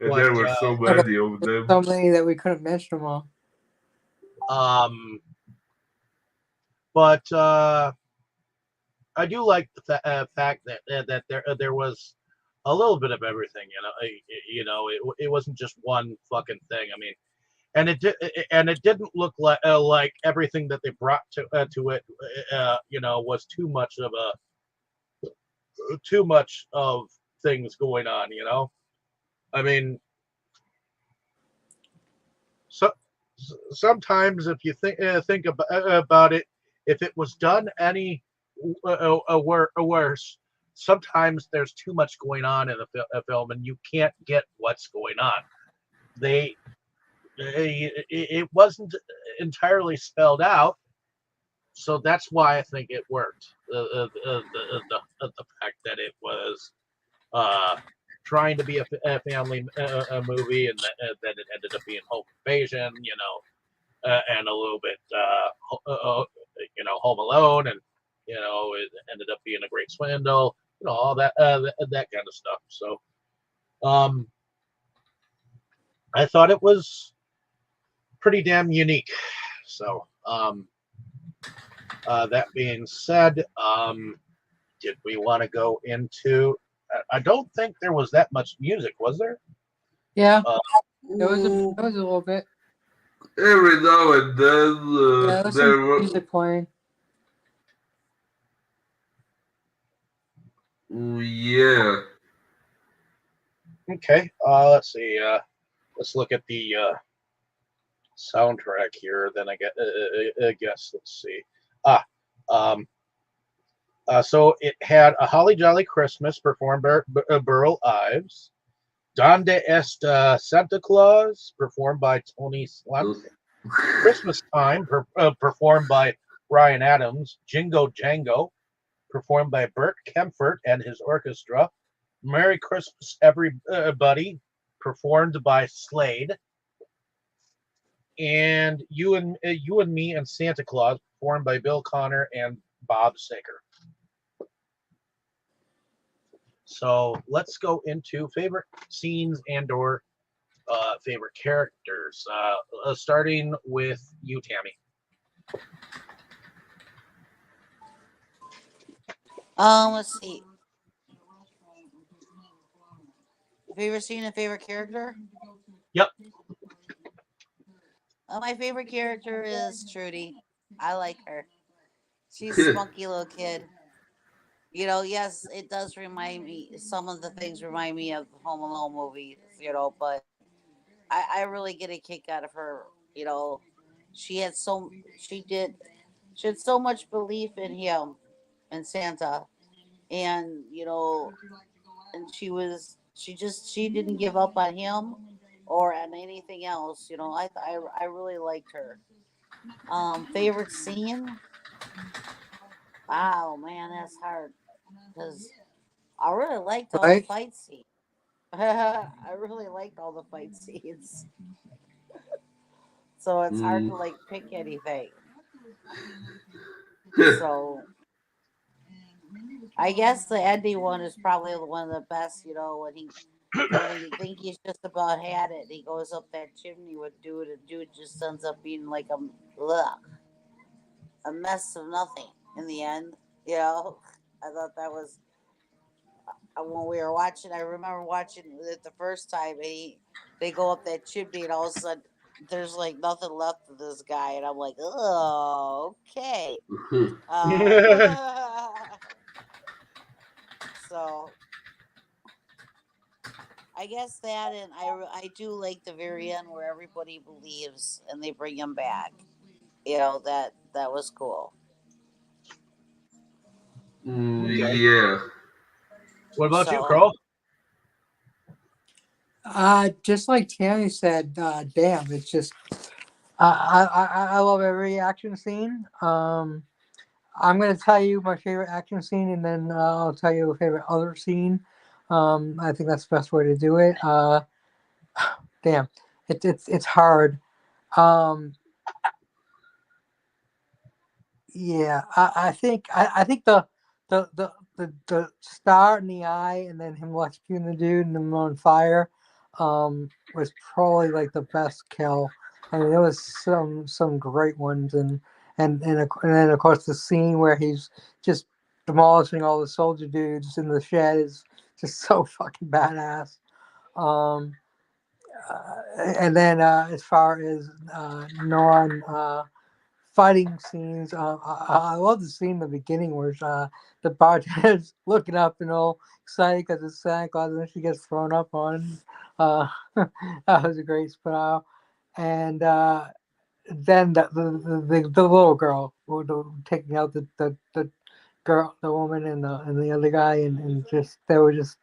And there But were so Yeah, but many of them. so many that we couldn't mention them all. but I do like the fact that there was a little bit of everything. It wasn't just one fucking thing. I mean, and it didn't look like everything that they brought to it, was too much of things going on. I mean, so sometimes if you think about it, if it was done any worse, sometimes there's too much going on in a film, and you can't get what's going on. It wasn't entirely spelled out, so that's why I think it worked. The fact that it was trying to be a family a movie, and that it ended up being home invasion, and a little bit, Home Alone, and it ended up being a great swindle, all that kind of stuff. So, I thought it was pretty damn unique. So, that being said, did we want to go into? I don't think there was that much music, was there? Yeah, Mm, it was a little bit. Every now and then, Yeah, there's there some were. music playing. Yeah. Okay. Let's see. Let's look at the soundtrack here. Then I guess let's see. Ah, um, so it had a Holly Jolly Christmas performed by Burl Ives, Donde Esta Santa Claus performed by Tony Slante, Christmas Time performed by Ryan Adams, Jingo Jango performed by Bert Kempfert and his orchestra, Merry Christmas Everybody performed by Slade, and You and Me and Santa Claus performed by Bill Connor and Bob Sager. So let's go into favorite scenes and/or favorite characters. Starting with you, Tammy. let's see. Favorite scene and favorite character? Yep. My favorite character is Trudy. I like her. She's a spunky little kid. Yes, it does remind me. Some of the things remind me of Home Alone movies. But I really get a kick out of her. You know, she had so she did she had so much belief in him and Santa, and and she didn't give up on him or on anything else. I really liked her. Favorite scene? Wow, man, that's hard because I really liked all the Right? fight scenes. I really liked all the fight scenes, so it's hard to Mm. like pick anything. So I guess the ending one is probably one of the best. When you think he's just about had it, he goes up that chimney with dude, and dude just ends up being like a mess of nothing in the end. You know, I thought that was when we were watching. I remember watching it the first time, and they go up that chimney, and all of a sudden there's like nothing left of this guy, and I'm like, oh, okay. So I guess that, and I do like the very end where everybody believes and they bring him back. That was cool. Okay. Yeah. What about you, So Carl? Just like Tammy said, damn, it's just I love every action scene. I'm gonna tell you my favorite action scene, and then I'll tell you a favorite other scene. I think that's the best way to do it. Damn, it's hard. Um, yeah, I think the star in the eye, and then him electrocuting the dude and him on fire. was probably like the best kill. I mean, there was some great ones, and then of course the scene where he's just demolishing all the soldier dudes in the shed is just so fucking badass. Um, and then as far as non fighting scenes, I love the scene in the beginning where the bartender's looking up and all excited because it's Santa Claus, and then she gets thrown up on. Uh, that was a great spot. And then the little girl taking out the girl, the woman, and the other guy, and just they were just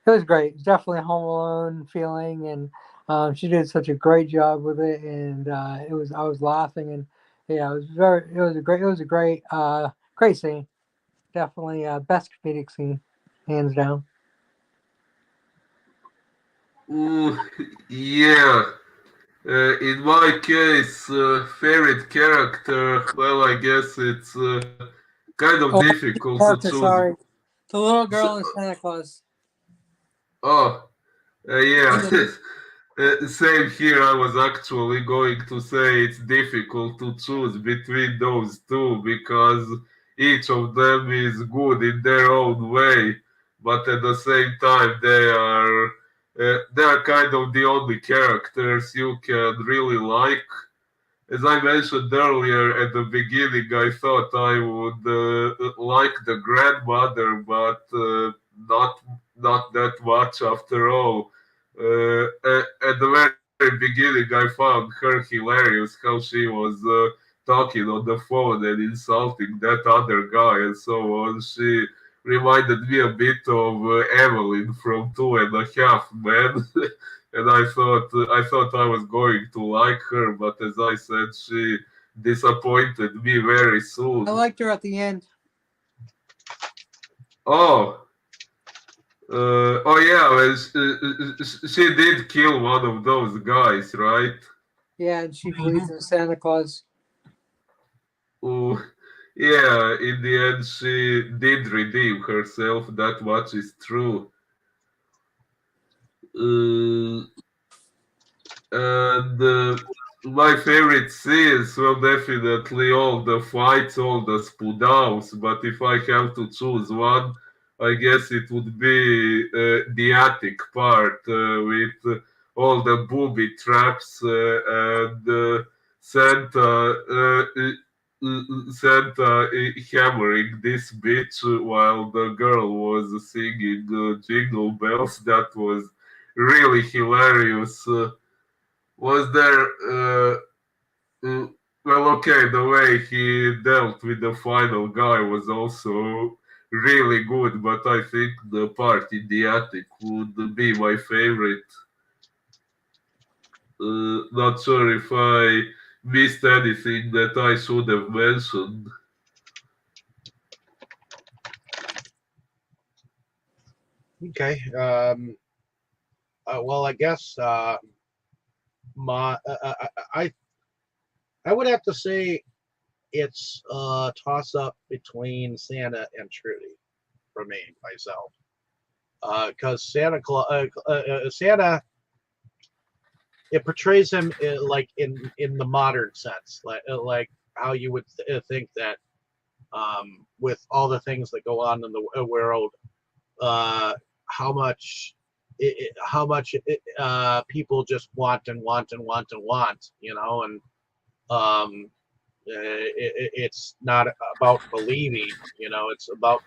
it was great. It was definitely a Home Alone feeling, and she did such a great job with it, and it was I was laughing, and yeah, it was a great scene. Definitely best comedic scene, hands down. Ooh, yeah. In my case, favorite character, well, I guess it's kind of Oh, difficult to character, choose. sorry, the little So, girl in Santa Claus. oh, yeah. Yeah. Same here. I was actually going to say it's difficult to choose between those two because each of them is good in their own way, but at the same time they are kind of the only characters you can really like. As I mentioned earlier at the beginning, I thought I would like the grandmother, but not that much after all. At the very beginning, I found her hilarious how she was talking on the phone and insulting that other guy and so on. She reminded me a bit of Evelyn from Two and a Half Men. And I thought I was going to like her, but as I said, she disappointed me very I soon. liked her at the end. Oh, oh yeah, well, she did kill one of those guys, right? Yeah, and she believes in Santa Claus. Oh, yeah. In the end, she did redeem herself. That much is true. Uh, And my favorite scenes were definitely all the fights, all the spudowns. But if I have to choose one, I guess it would be the attic part with all the booby traps and Santa. Santa hammering this bitch while the girl was singing Jingle Bells. That was really hilarious. Was there uh, well, okay, the way he dealt with the final guy was also really good, but I think the part in the attic would be my favorite. Not sure if I missed anything that I should have mentioned. Okay. Well, I guess my I would have to say it's a toss up between Santa and Trudy for me myself. Because Santa, it portrays him like in the modern sense, like how you would think that with all the things that go on in the world, uh, how much people just want and want and want and want, and um, it's not about believing, it's about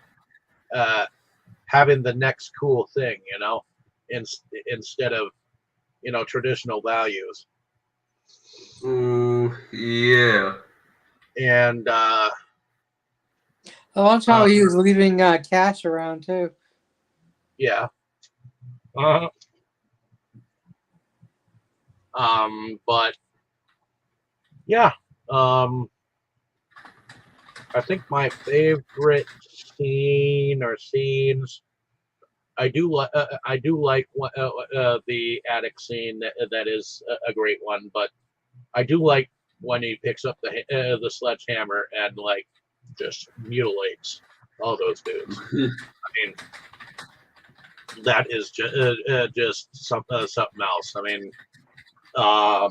uh, having the next cool thing, in, instead of traditional values. Yeah. And I loved how uh, he was leaving cash around too. yeah. uh but yeah, um, I think my favorite scene or scenes. I do like the attic scene. That is a great one, but I do like when he picks up the sledgehammer and like just mutilates all those dudes. I mean, that is just something else. I mean, I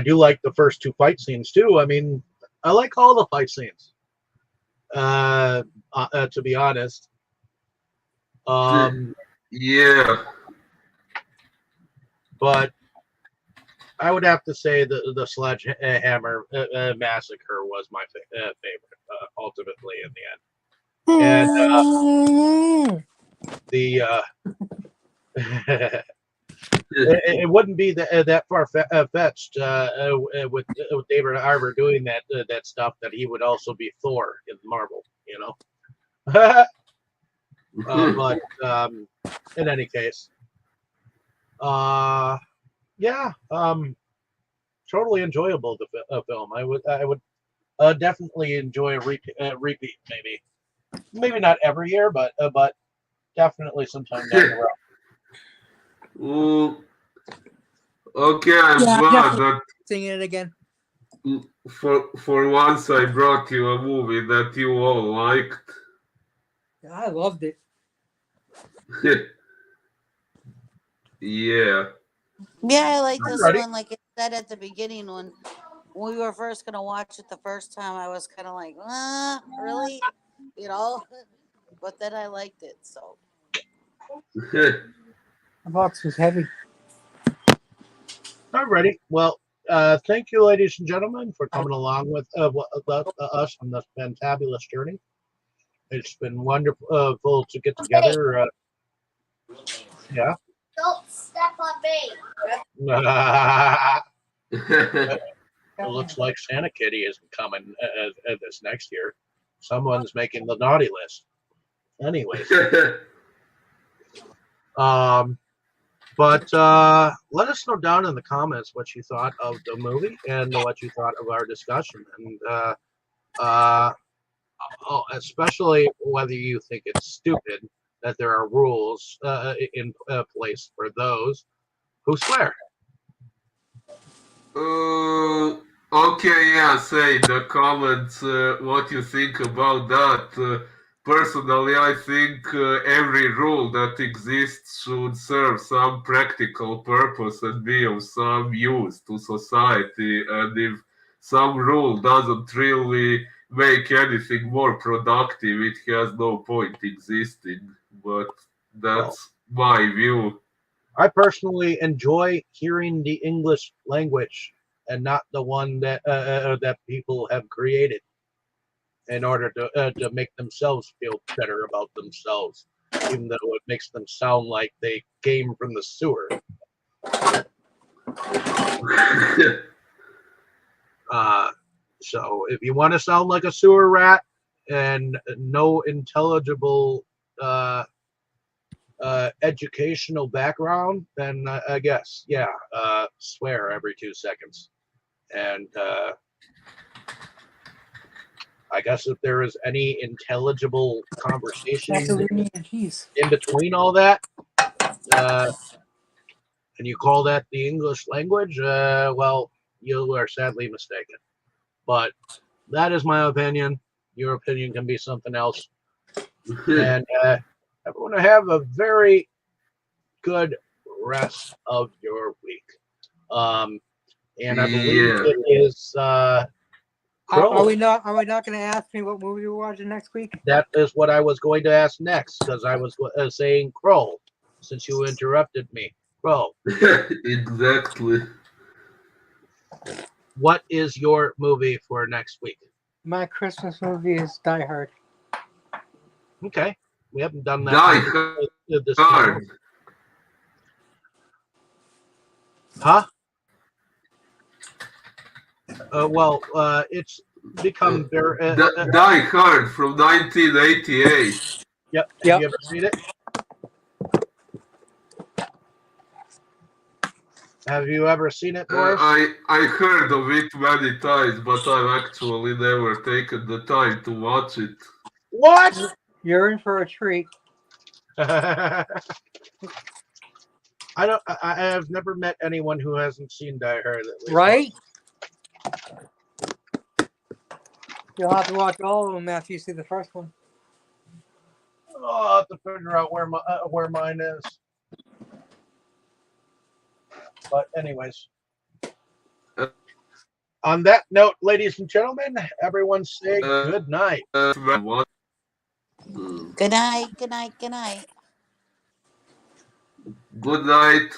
do like the first two fight scenes too. I mean, I like all the fight scenes. To be honest, Yeah. but I would have to say the Sledgehammer Massacre was my favorite, ultimately in the end. And the it wouldn't be that far fetched with David Harbour doing that stuff that he would also be Thor in Marvel, you know. But in any case, yeah, totally enjoyable film. I would definitely enjoy a repeat, maybe not every year, but definitely sometime down the road. Well, okay, I'm Yeah, glad definitely that singing it again. for once I brought you a movie that you all liked. Yeah, I loved it. Yeah. Yeah, I like I'm this ready. one. Like it said at the beginning when we were first gonna watch it the first time, I was kind of like, really, you know. But then I liked it. So The box was heavy. I'm ready. Well, thank you, ladies and gentlemen, for coming along with us on this fantabulous journey. It's been wonderful to get together. Yeah. Don't step on me. It looks like Santa Kitty isn't coming this next year. Someone's making the naughty list. Anyways, but let us know down in the comments what you thought of the movie and what you thought of our discussion, and especially whether you think it's stupid that there are rules in place for those who swear. Okay, yeah, say in the comments what you think about that. Personally, I think every rule that exists should serve some practical purpose and be of some use to society. And if some rule doesn't really make anything more productive, it has no point existing. But Well, that's my view. I personally enjoy hearing the English language and not the one that people have created in order to make themselves feel better about themselves, even though it makes them sound like they came from the sewer. So if you want to sound like a sewer rat and no intelligible educational background, then I guess, yeah, swear every 2 seconds. And I guess if there is any intelligible conversation Macaroni and cheese. in between all that, and you call that the English language, well, you are sadly mistaken. But that is my opinion. Your opinion can be something else. And everyone have a very good rest of your week. And I believe Yeah. it is Are Crow. we not? Are we not going to ask me what movie we're watching next week? That is what I was going to ask next because I was saying Crow since you interrupted me. Crow, Exactly. what is your movie for next week? My Christmas movie is Die Hard. Okay, we haven't done that Die on this Hard. channel. Huh? Well, it's become very. Die Hard from 1988. Yep. Have Yep. you ever seen it? Have you ever seen it, Boris? I heard of it many times, but I've actually never taken the time to watch it. What? You're in for a treat. I don't. I have never met anyone who hasn't seen Die Hard. At least Right? You'll have to watch all of them after you see the first one. I'll have to figure out where mine is. But anyways, on that note, ladies and gentlemen, everyone say good night. What? Good night. Good night. Good night. Good night.